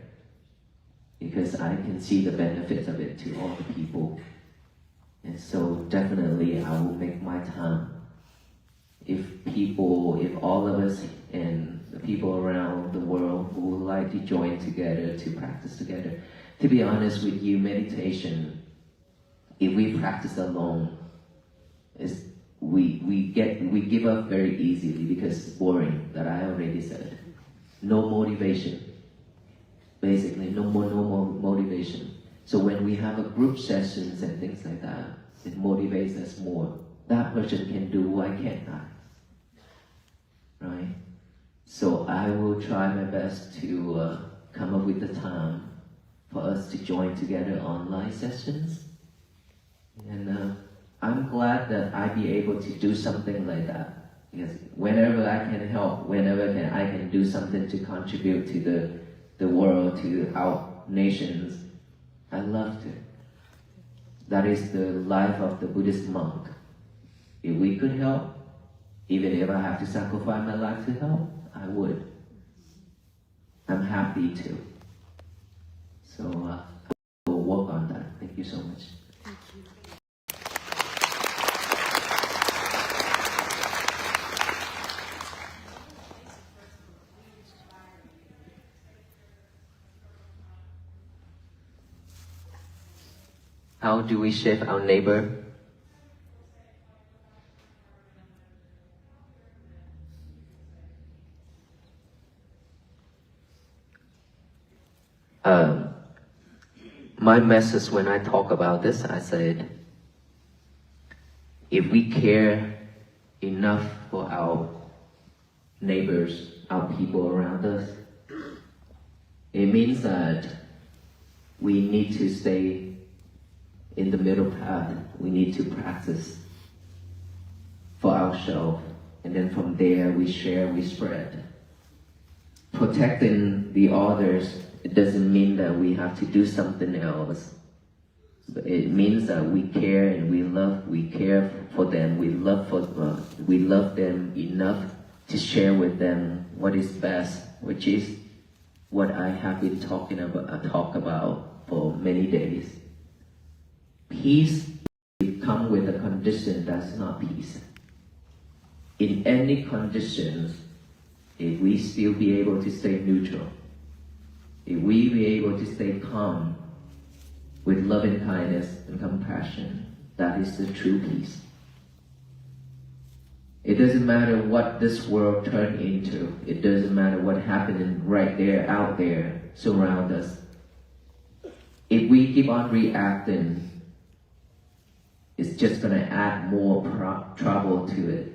because I can see the benefits of it to all the people. And so definitely I will make my time. If all of us and the people around the world who would like to join together to practice together, to be honest with you, meditation, if we practice alone, we give up very easily because it's boring, that I already said. No motivation. Basically, no more motivation. So when we have a group sessions and things like that, it motivates us more. That person can do, why can't I? Right? So I will try my best to come up with the time for us to join together online sessions. And I'm glad that I be able to do something like that. Because whenever I can help, I can do something to contribute to the world, to our nations, I love to. That is the life of the Buddhist monk. If we could help, even if I have to sacrifice my life to help, I would. I'm happy to. So I will work on that. Thank you so much. Thank you. How do we shape our neighbor? My message when I talk about this, I said, if we care enough for our neighbors, our people around us, it means that we need to stay in the middle path. We need to practice for ourselves, and then from there we share, we spread. Protecting the others, it doesn't mean that we have to do something else. But it means that we care and we care for them, we love them enough to share with them what is best, which is what I have been talk about for many days. Peace will come with a condition that's not peace. In any conditions, if we still be able to stay neutral, if we be able to stay calm with loving kindness and compassion, that is the true peace. It doesn't matter what this world turned into. It doesn't matter what happening right there, out there, surround us. If we keep on reacting, it's just going to add more trouble to it.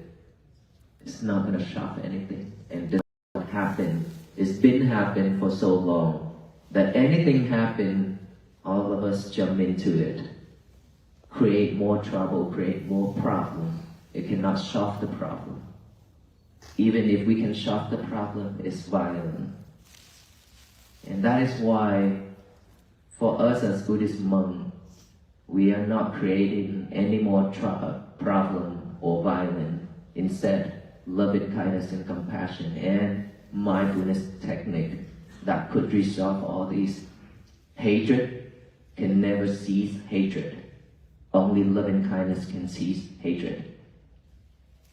It's not going to shock anything. And this is what happened. It's been happening for so long that anything happen, all of us jump into it. Create more trouble, create more problem. It cannot solve the problem. Even if we can solve the problem, it's violent. And that is why, for us as Buddhist monks, we are not creating any more problem or violence. Instead, loving kindness and compassion and mindfulness technique that could resolve all these. Hatred can never cease hatred. Only loving kindness can cease hatred.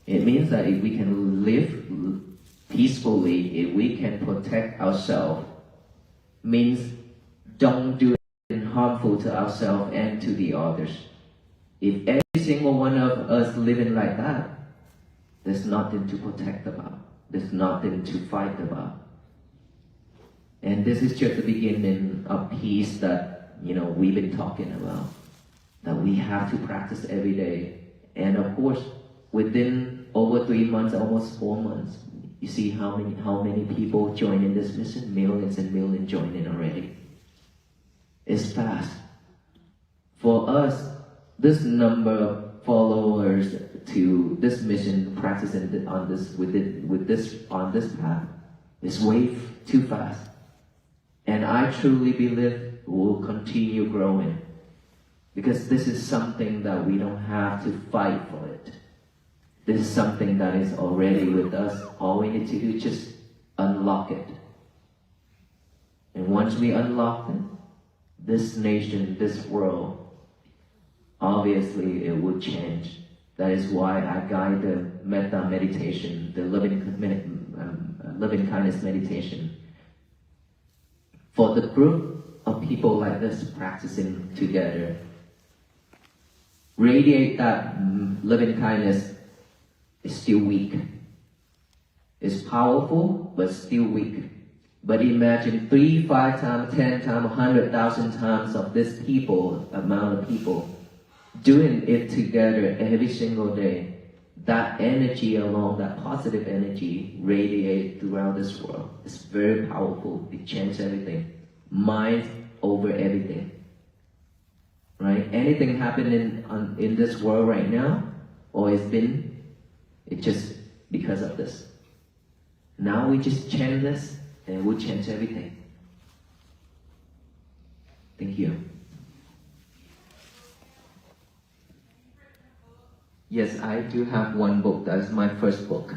It means that if we can live peacefully, if we can protect ourselves, means don't do anything harmful to ourselves and to the others. If every single one of us living like that, there's nothing to protect about. There's nothing to fight about. And this is just the beginning of peace that, we've been talking about. That we have to practice every day. And of course, within over 3 months, almost 4 months, you see how many people join in this mission? Millions and millions joining already. It's fast. For us, this number of followers to this mission, practicing on this path, is way too fast. And I truly believe will continue growing. Because this is something that we don't have to fight for it. This is something that is already with us. All we need to do is just unlock it. And once we unlock it, this nation, this world, obviously it will change. That is why I guide the metta meditation, the loving kindness meditation. For the group of people like this practicing together, radiate that loving kindness is still weak. It's powerful, but still weak. But imagine 3, 5 times, 10 times, 100,000 times of this amount of people, doing it together every single day. That energy alone, that positive energy, radiate throughout this world. It's very powerful. It changes everything. Mind over everything. Right? Anything happening in this world right now, or it's just because of this. Now we just chant this, and it will change everything. Thank you. Yes, I do have one book. That is my first book.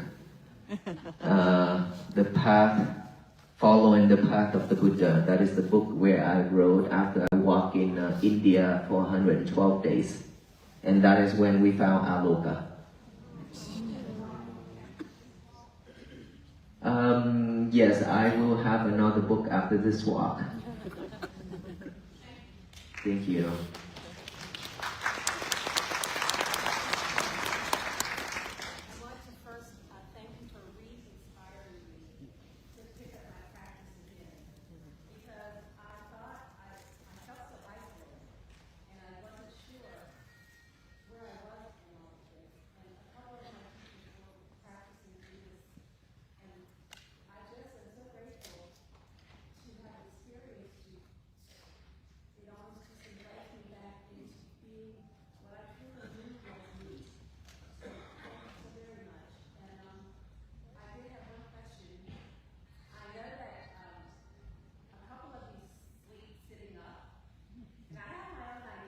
The Path, Following the Path of the Buddha. That is the book where I wrote after I walked in India for 112 days. And that is when we found Aloka. Yes, I will have another book after this walk. Thank you.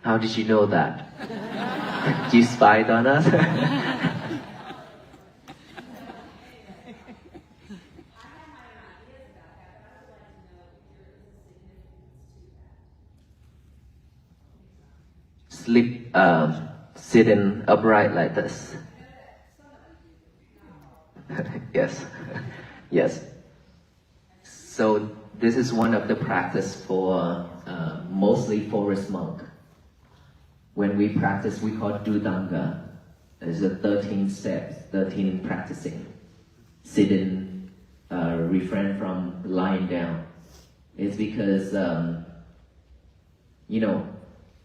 How did you know that? You spied on us? Sleep, sitting upright like this. Yes, yes. So this is one of the practice for mostly forest monk. When we practice, we call Dudanga. It's a 13 steps, 13 practicing. Sitting, refrain from lying down. It's because,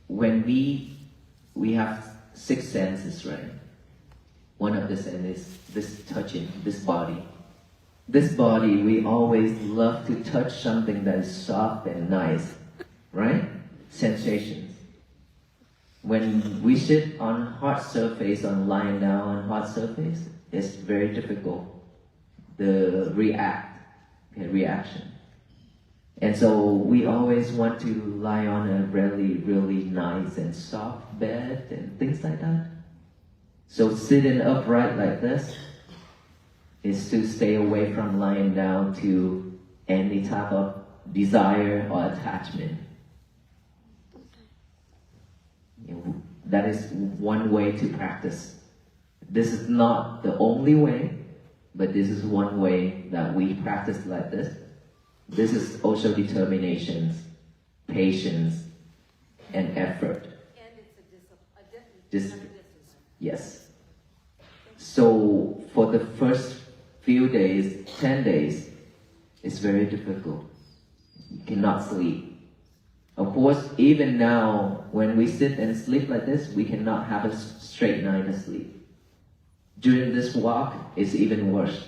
when we have 6 senses, right? One of the sin is this touching, this body. This body, we always love to touch something that is soft and nice, right? Sensations. When we sit on hard surface, on lying down on hard surface, it's very difficult. The reaction. And so we always want to lie on a really, really nice and soft bed and things like that. So sitting upright like this is to stay away from lying down to any type of desire or attachment. That is one way to practice. This is not the only way, but this is one way that we practice like this. This is also determination, patience, and effort. And it's a discipline. Yes. So for the first few days, 10 days, it's very difficult. You cannot sleep. Of course, even now, when we sit and sleep like this, we cannot have a straight night of sleep. During this walk, it's even worse.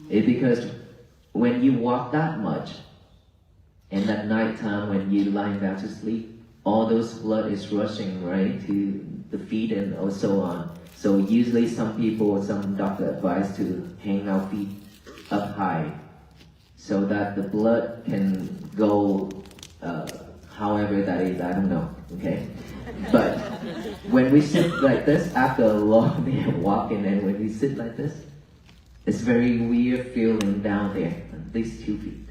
It's because when you walk that much, and at night time when you lie down to sleep, all those blood is rushing right to the feet and so on. So usually some people, some doctor advise to hang our feet up high, so that the blood can go, however that is, I don't know, okay? But when we sit like this, after a long day of walking, and when we sit like this, it's very weird feeling down there, at least 2 feet.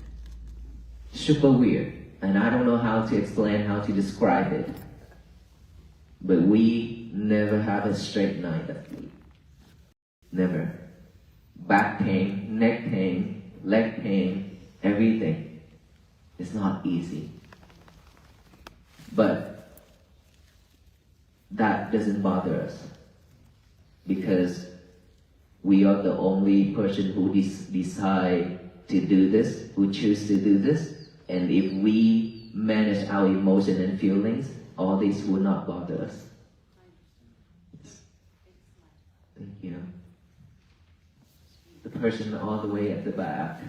Super weird, and I don't know how to explain, how to describe it. But we never have a straight night of sleep. Never. Back pain, neck pain, leg pain, everything. It's not easy. But that doesn't bother us, because we are the only person who decide to do this, who choose to do this. And if we manage our emotion and feelings, all this will not bother us. Thank you. The person all the way at the back.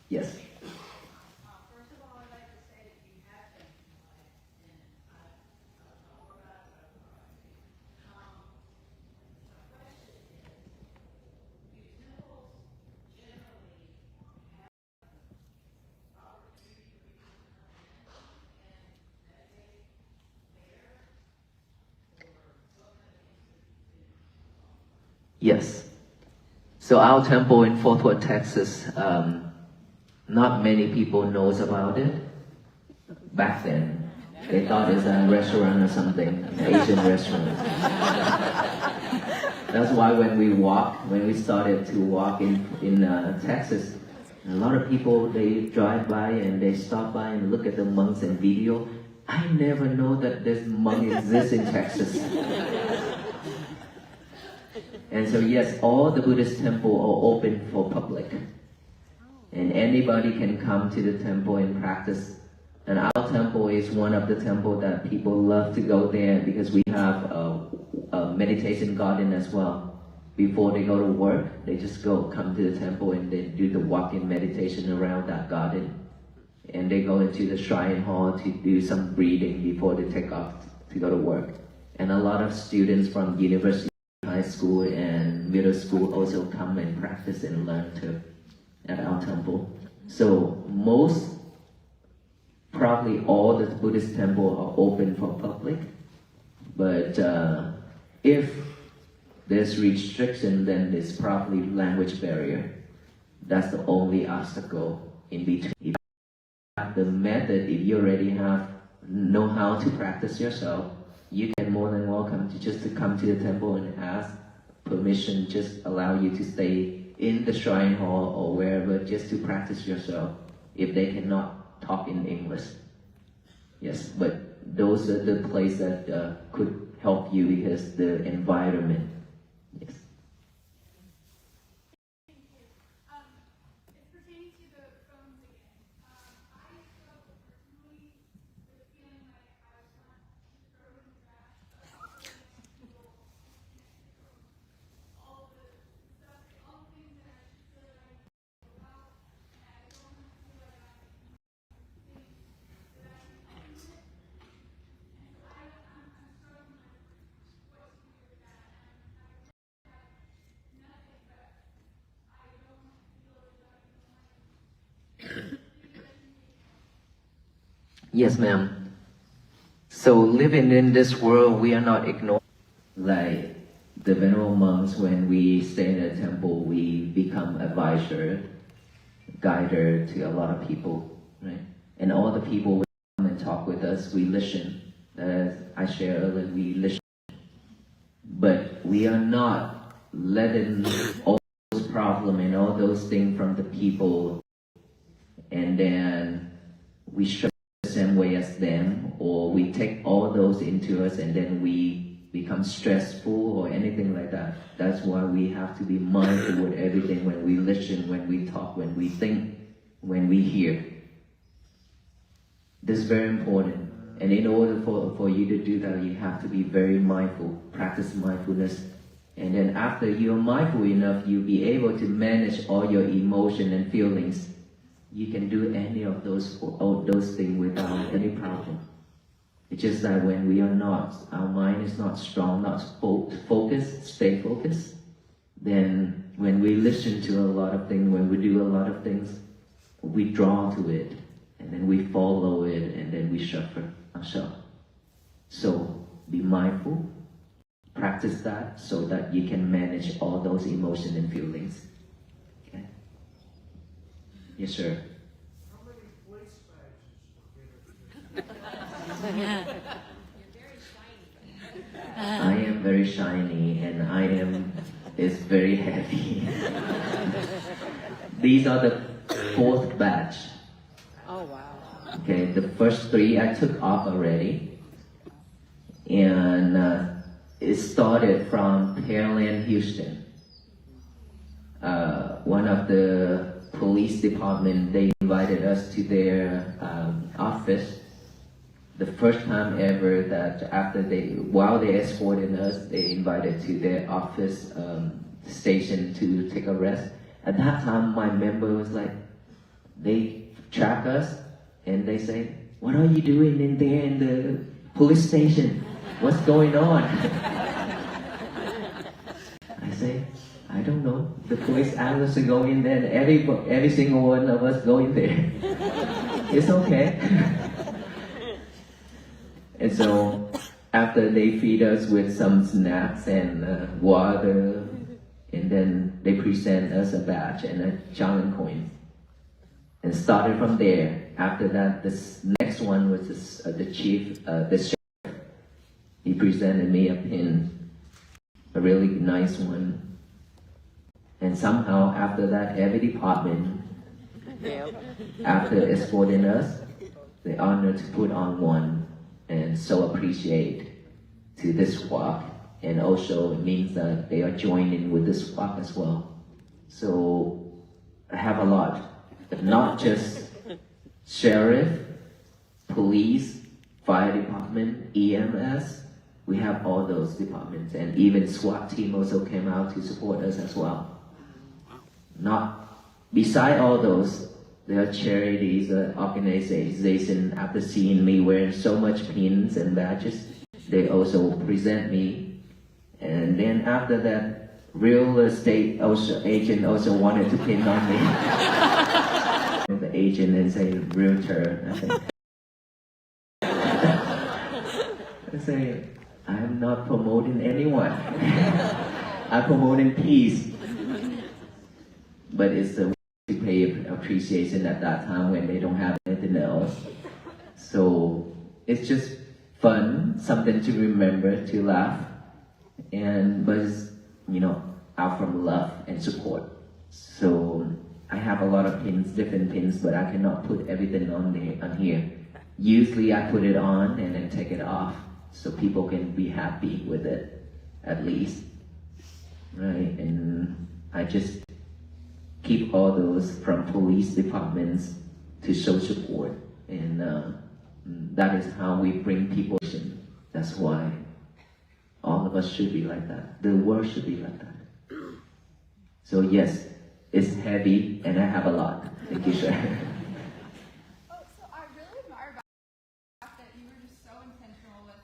Yes. First of all, I'd like to say that you have been quiet, and the question is, do temples generally have opportunity for you to come in and meditate there, or what kind of things have you been? Yes. So our temple in Fort Worth, Texas, not many people knows about it. Back then, they thought it's a restaurant or something, an Asian restaurant. That's why when we started to walk in Texas, a lot of people, they drive by and they stop by and look at the monks and video. I never know that this monk exists in Texas. And so yes, all the Buddhist temples are open for public. And anybody can come to the temple and practice. And our temple is one of the temples that people love to go there, because we have a meditation garden as well. Before they go to work, they just come to the temple and they do the walk-in meditation around that garden. And they go into the shrine hall to do some breathing before they take off to go to work. And a lot of students from university, high school and middle school also come and practice and learn too at our temple. So probably all the Buddhist temples are open for public, but if there's restriction, then there's probably language barrier. That's the only obstacle in between. If you have the method, if you already know how to practice yourself, you can more than welcome to come to the temple and ask permission, just allow you to stay in the shrine hall or wherever, just to practice yourself, if they cannot talk in English. Yes, but those are the places that could help you, because the environment. Yes. It's pertaining to the phones again. I struggle personally with feeling like I was not thrown in the trash. I was feeling like people. Yes, ma'am. So living in this world, we are not ignored. Like the venerable monks, when we stay in a temple, we become advisor, guider to a lot of people, right? And all the people will come and talk with us. We listen. As I shared earlier, we listen. But we are not letting all those problems and all those things from the people, and then we show the same way as them, or we take all those into us and then we become stressful or anything like that. That's why we have to be mindful with everything when we listen, when we talk, when we think, when we hear. This is very important. And in order for you to do that, you have to be very mindful, practice mindfulness. And then after you're mindful enough, you'll be able to manage all your emotion and feelings. You can do any of those things without any problem. It's just that when we are not, our mind is not strong, not focused, stay focused, then when we listen to a lot of things, when we do a lot of things, we draw to it, and then we follow it, and then we suffer ourselves. So be mindful, practice that so that you can manage all those emotions and feelings. Okay? Yes, sir. How many place I am very shiny and is very heavy. These are the fourth batch. Oh, wow. Okay, the first three I took off already. And it started from Pearland, Houston. One of the police department, they invited us to their office. The first time ever that while they escorted us, they invited to their office station to take a rest. At that time, my member was like, they track us and they say, "What are you doing in there in the police station? What's going on?" I say, "I don't know. The police asked us to go in there, and every single one of us go in there. It's okay." And so after they feed us with some snacks and water, and then they present us a badge and a challenge coin. And started from there. After that, this next one was the chief, the sheriff. He presented me a pin, a really nice one. And somehow after that, every department, after escorting us, they honored to put on one. And so appreciate to this walk, and also it means that they are joining with this walk as well. So I have a lot, but not just sheriff, police, fire department, EMS. We have all those departments, and even SWAT team also came out to support us as well. Beside all those, there are charities, organizations, after seeing me wearing so much pins and badges, they also present me. And then after that, real estate agent also wanted to pin on me. The agent and say, realtor. I say, I am not promoting anyone. I'm promoting peace. But it's the to pay appreciation at that time when they don't have anything else. So it's just fun, something to remember, to laugh, but it's, out from love and support. So I have a lot of pins, different pins, but I cannot put everything on here. Usually I put it on and then take it off so people can be happy with it, at least. Right? And I just keep all those from police departments to show support, and that is how we bring people in. That's why all of us should be like that. The world should be like that. So yes, it's heavy, and I have a lot. Thank you, sir. Oh, so I really admire about that you were just so intentional with,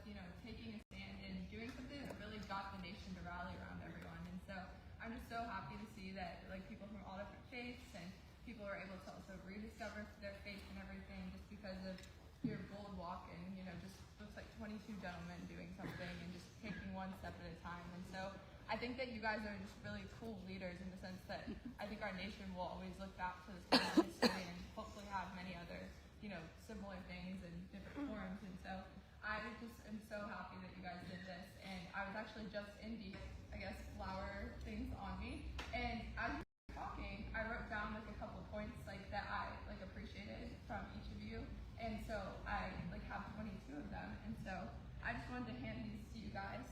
taking a stand and doing something that really got the nation to rally around everyone. And so I'm just so happy to see that people from all different faiths and people are able to also rediscover their faith and everything just because of your bold walk and, you know, just looks like 22 gentlemen doing something and just taking one step at a time. And so I think that you guys are just really cool leaders in the sense that I think our nation will always look back to this kind of history and hopefully have many other, you know, similar things in different forms. And so I just am so happy that you guys did this. And I was actually just in the, I guess, flower things on me. And as you were talking, I wrote down like a couple of points like that I like appreciated from each of you. And so I like have 22 of them. And so I just wanted to hand these to you guys.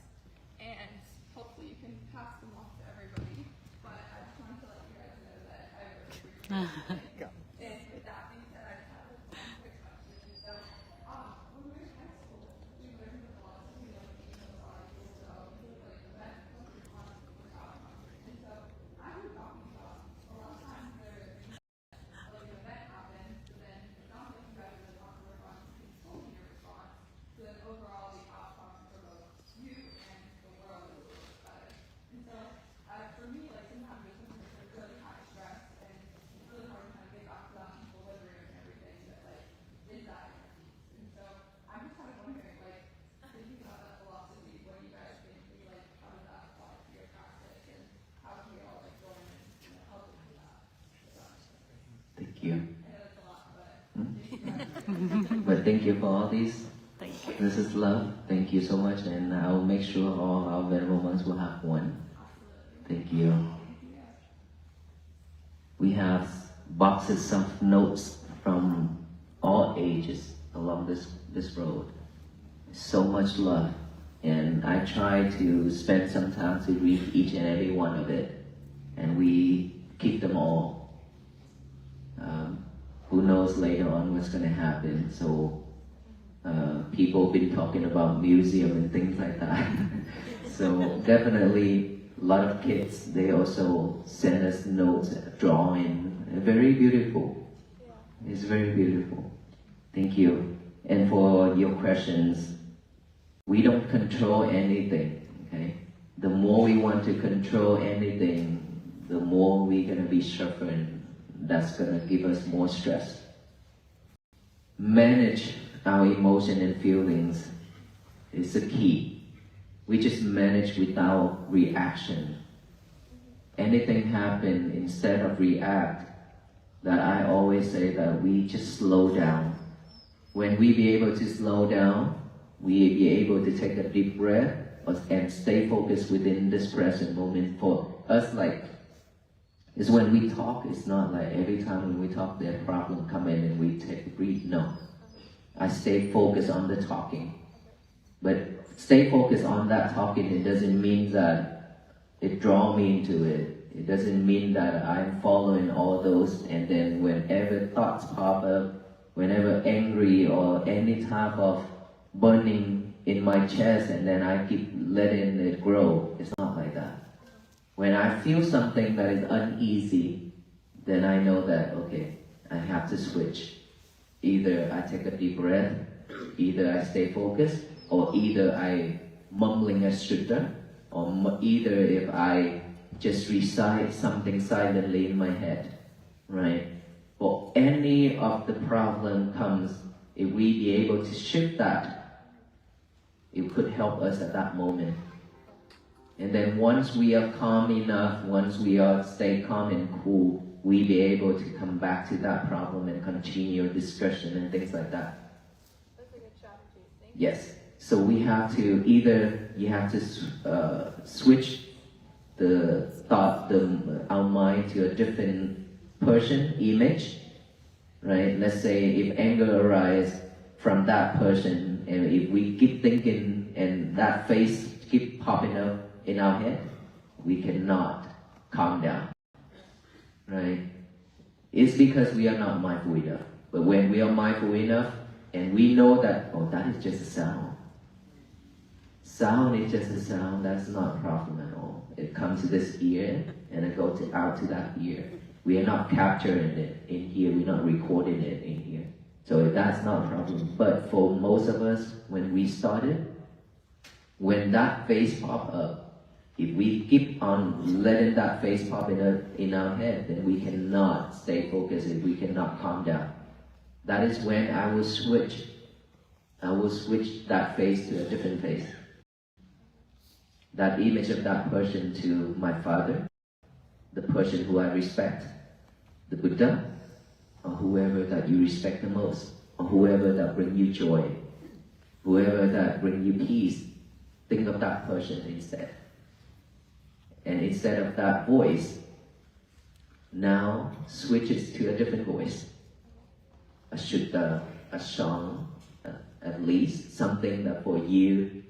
And hopefully you can pass them off to everybody. But I just wanted to let you guys know that I really appreciate it. And with that being said, I just have one quick question. So, when we were in high school, we learned a lot of, you know, so like event response and outcomes. And so I was talking about a lot of times there like an event happens, but then it's not like you guys really want to work on controlling your response. So then overall the outcome for both you and the world is a little bit better. And so for me, like sometimes there's something that's really high stress and it's really hard to kind of get back to that equilibrium and everything that like is that inner peace. And so I'm just kind of wondering, like thinking about that philosophy, what do you guys think? Like how does that apply to your practice and how can we all like join and, you know, help with that? Thank you. I know it's a lot, but But thank you for all these. Thank you. This is love. Thank you so much, and I'll make sure all our venerable monks will have one. Thank you. We have boxes of notes from all ages along this road. So much love, and I try to spend some time to read each and every one of it, and we keep them all. Who knows later on what's going to happen? So people been talking about museum and things like that. So definitely a lot of kids, they also send us notes, drawing, very beautiful. It's very beautiful. Thank you. And for your questions, we don't control anything, okay? The more we want to control anything, the more we're gonna be suffering. That's gonna give us more stress. Manage our emotion and feelings is the key. We just manage without reaction. Anything happen, instead of react, that I always say that we just slow down. When we be able to slow down, we be able to take a deep breath and stay focused within this present moment. For us, like, is when we talk, it's not like every time when we talk, the problem come in and we take a breathe. No. I stay focused on the talking. But stay focused on that talking, it doesn't mean that it draw me into it. It doesn't mean that I'm following all those, and then whenever thoughts pop up, whenever angry or any type of burning in my chest, and then I keep letting it grow. It's not like that. When I feel something that is uneasy, then I know that, okay, I have to switch. Either I take a deep breath, either I stay focused, or either I mumbling a sutta, or either if I just recite something silently in my head, right? For any of the problem comes, if we be able to shift that, it could help us at that moment. And then once we are calm enough, once we are stay calm and cool, we be able to come back to that problem and continue discussion and things like that. that's a good strategy. Thank you. Yes. So we have to either, you have to switch the thought, our mind to a different person, image, right? Let's say if anger arises from that person, and if we keep thinking and that face keep popping up in our head, we cannot calm down, right? It's because we are not mindful enough. But when we are mindful enough, and we know that, oh, that is just a sound. Sound is just a sound, that's not a problem at all. It comes to this ear, and it goes out to that ear. We are not capturing it in here, we're not recording it in here. So that's not a problem. But for most of us, when we started, when that face pop up, if we keep on letting that face pop in our head, then we cannot stay focused and we cannot calm down. That is when I will switch. I will switch that face to a different face. That image of that person to my father, the person who I respect, the Buddha, or whoever that you respect the most, or whoever that bring you joy, whoever that bring you peace. Think of that person instead. And instead of that voice, now switch it to a different voice. A sutta, a song, at least something that for you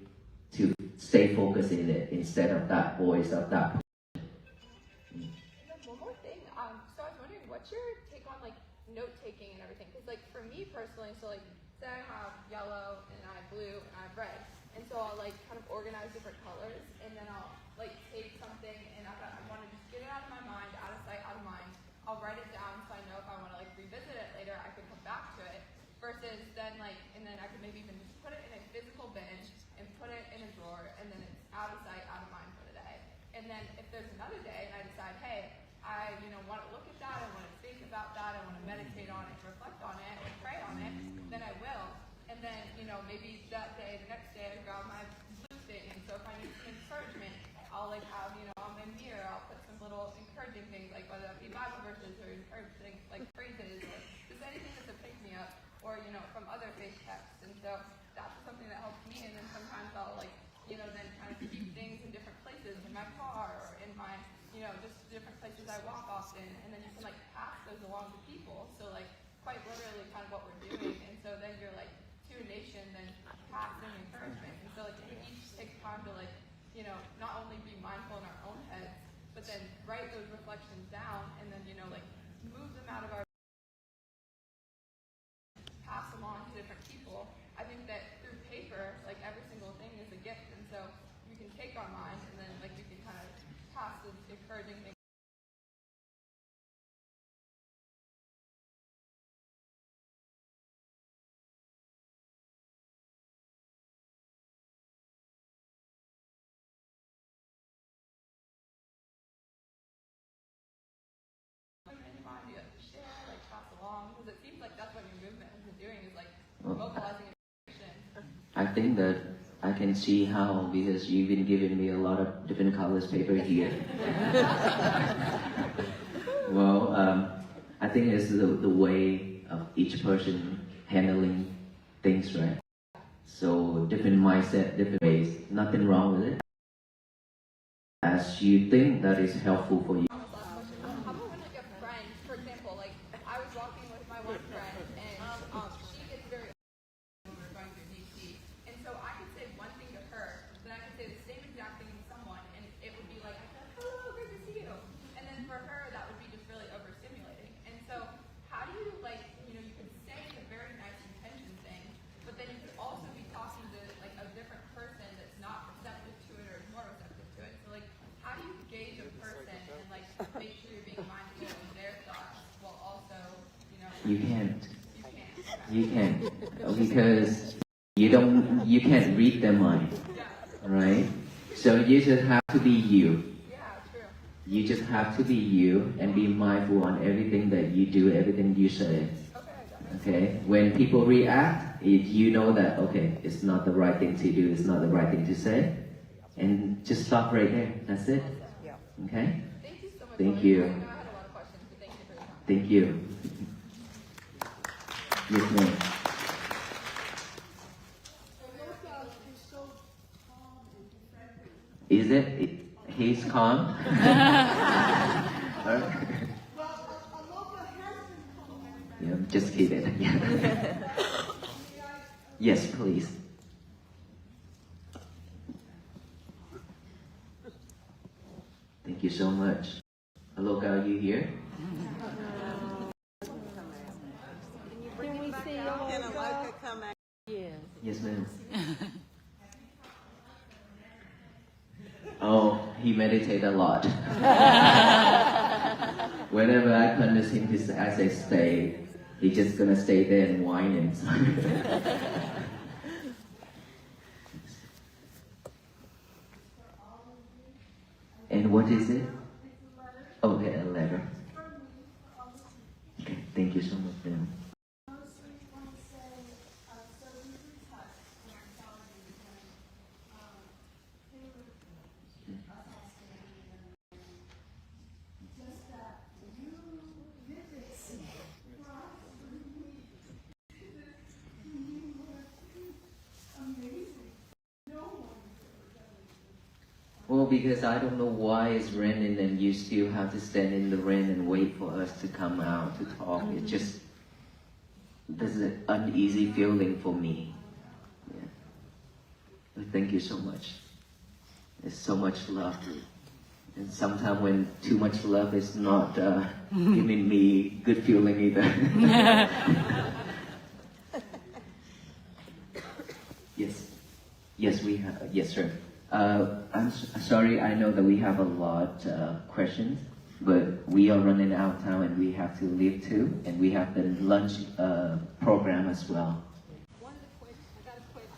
to stay focused in it instead of that voice of that. And then one more thing. So I was wondering, what's your take on like note taking and everything? Because like for me personally, so like say I have yellow and I have blue and I have red, and so I'll like kind of organize different colors, and then I'll like take something and I want to just get it out of my mind, out of sight, out of mind. I'll write it down so I know if I want to like revisit it later, I can come back to it. Versus then like, and then I could maybe even just put it in a physical bin and put it in a drawer, and then it's out of sight, out of mind for the day. And then if there's another day and I decide, hey, I want to look at that, I want to think about that, I want to meditate on it, reflect on it, and pray on it, then I will. And then maybe that day, the next day, I grab my blue thing, and so if I need some encouragement, I'll like have on my mirror, I'll put some little encouraging things, like whether that be Bible verses or encouraging like phrases or just anything that's a pick me up, or from other faith texts. And so that's something that helps me. And then sometimes I'll like then kind of keep things in different places in my car or in my just different places I walk often, and then you can like pass those along to people. So like quite literally kind of what we're doing. And so then you're like to a nation, then passing encouragement. And so like we each take time to like not only be mindful in our own heads, but then write those reflections down, and then like move them out of our pass along to different people. I think that through paper, like every single thing is a gift, and so you can take our mind, and then like you can kind of pass those encouraging things. Anybody to share, like pass along, because it seems like that's what your movement has been doing, is like mobilizing information. I think that I can see how, because you've been giving me a lot of different colors paper here. Well, I think it's the way of each person handling things, right? So different mindset, different ways, nothing wrong with it. As you think that is helpful for you. How about when like a friend, for example, like I was walking with my one friend, and she gets very when we're going through DC, and so I could say one thing to her, then I could say the same exact thing to someone, and it would be like, hello, great to see you, and then for her that would be just really overstimulating. And so how do you like, you can say the very nice intention thing, but then you could also be talking to like a different person that's not receptive to it or is more receptive to it. So like, how do you gauge a person and like make sure you're being mindful of their thoughts while also, You can't. you can't. You can't. Because you can't read their mind, right? So you just have to be you. Yeah, true. You just have to be you and be mindful on everything that you do, everything you say. Okay? When people react, you know that, okay, it's not the right thing to do, it's not the right thing to say. And just stop right there. That's it. Okay? Thank you so much. Thank you. I know I had a lot of questions, but thank you for your time. Thank you. Yes, ma'am. Is it? He's calm? Yeah, just kidding. Yeah. Yes, please. Thank you so much. Hello, are you here? Can we see your logo? Yes. Yes, ma'am. Oh, he meditates a lot. Whenever I convince him to, I say stay, he's just gonna stay there and whine and And what is it? Okay, a letter. Okay, thank you so much, ma'am. because I don't know why it's raining and you still have to stand in the rain and wait for us to come out to talk. It just, there's an uneasy feeling for me. Yeah. But thank you so much. There's so much love. And sometimes when too much love is not giving me good feeling either. Yes. Yes, we have. Yes, sir. I'm sorry, I know that we have a lot of questions, but we are running out of time and we have to leave too, and we have the lunch program as well. One of the questions, I got a question.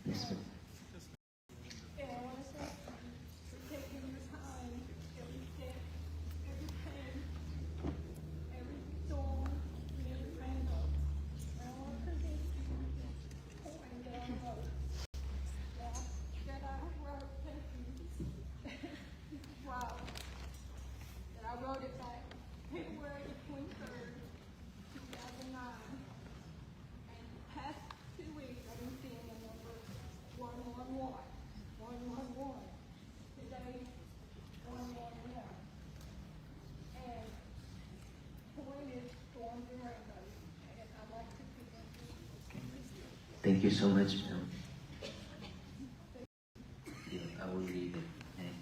Yes, sir. And I want to thank you for taking your time every day, every pain, every storm, and every rainbow. And I want to thank you for pouring down those that I wrote. Thank you. Wow. That I wrote it back February the 23rd, 2009. And the past 2 weeks, I've been seeing the number 111, 111. Today, 111. And point is storms and rainbows. And I'd like to begin. Thank you so much, ma'am. Yeah, I will read it. Okay.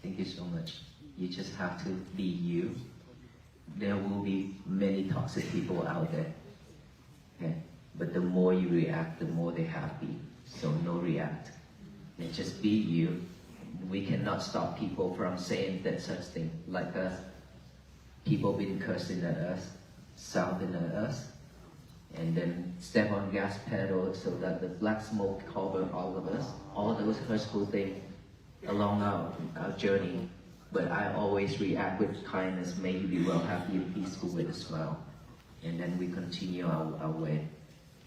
Thank you so much. You just have to be you. There will be many toxic people out there. Okay? But the more you react, the more they're happy. So no react. And just be you. We cannot stop people from saying that such thing. Like us, people been cursing at us, shouting at us, and then step on gas pedal so that the black smoke cover all of us. All those hurtful things along our journey. But I always react with kindness, may you be well, happy and peaceful with a smile. And then we continue our way.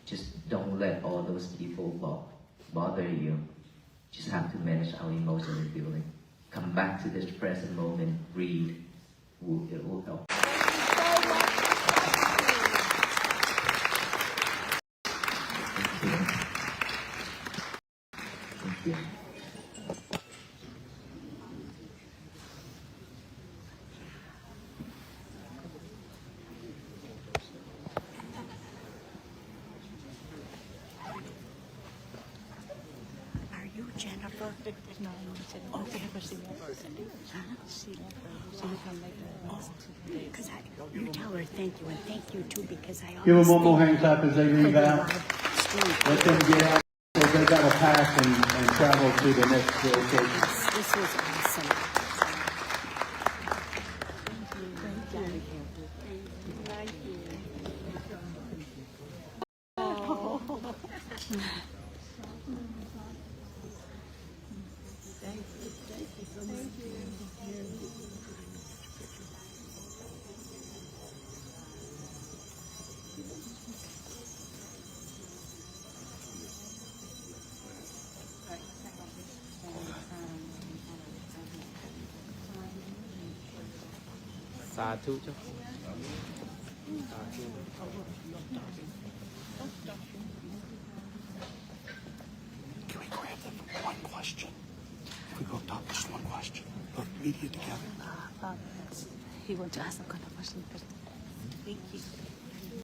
Just don't let all those people bother you. Just have to manage our emotion and feeling. Come back to this present moment, breathe. It will help. Thank you. Thank you. Are you Jennifer? No, okay, never seen that person. She left her. She would come later. Because you tell her thank you, and thank you too, because I always Give them one more thank hand clap as they you for leave the out. live stream. Let them get out, because they got to pack and travel to the next location. This was awesome. Thank you. สาธุเจ้า Can we grab them one question? If we go talk, just one question. Put media together. He wants to ask a question first. Thank you.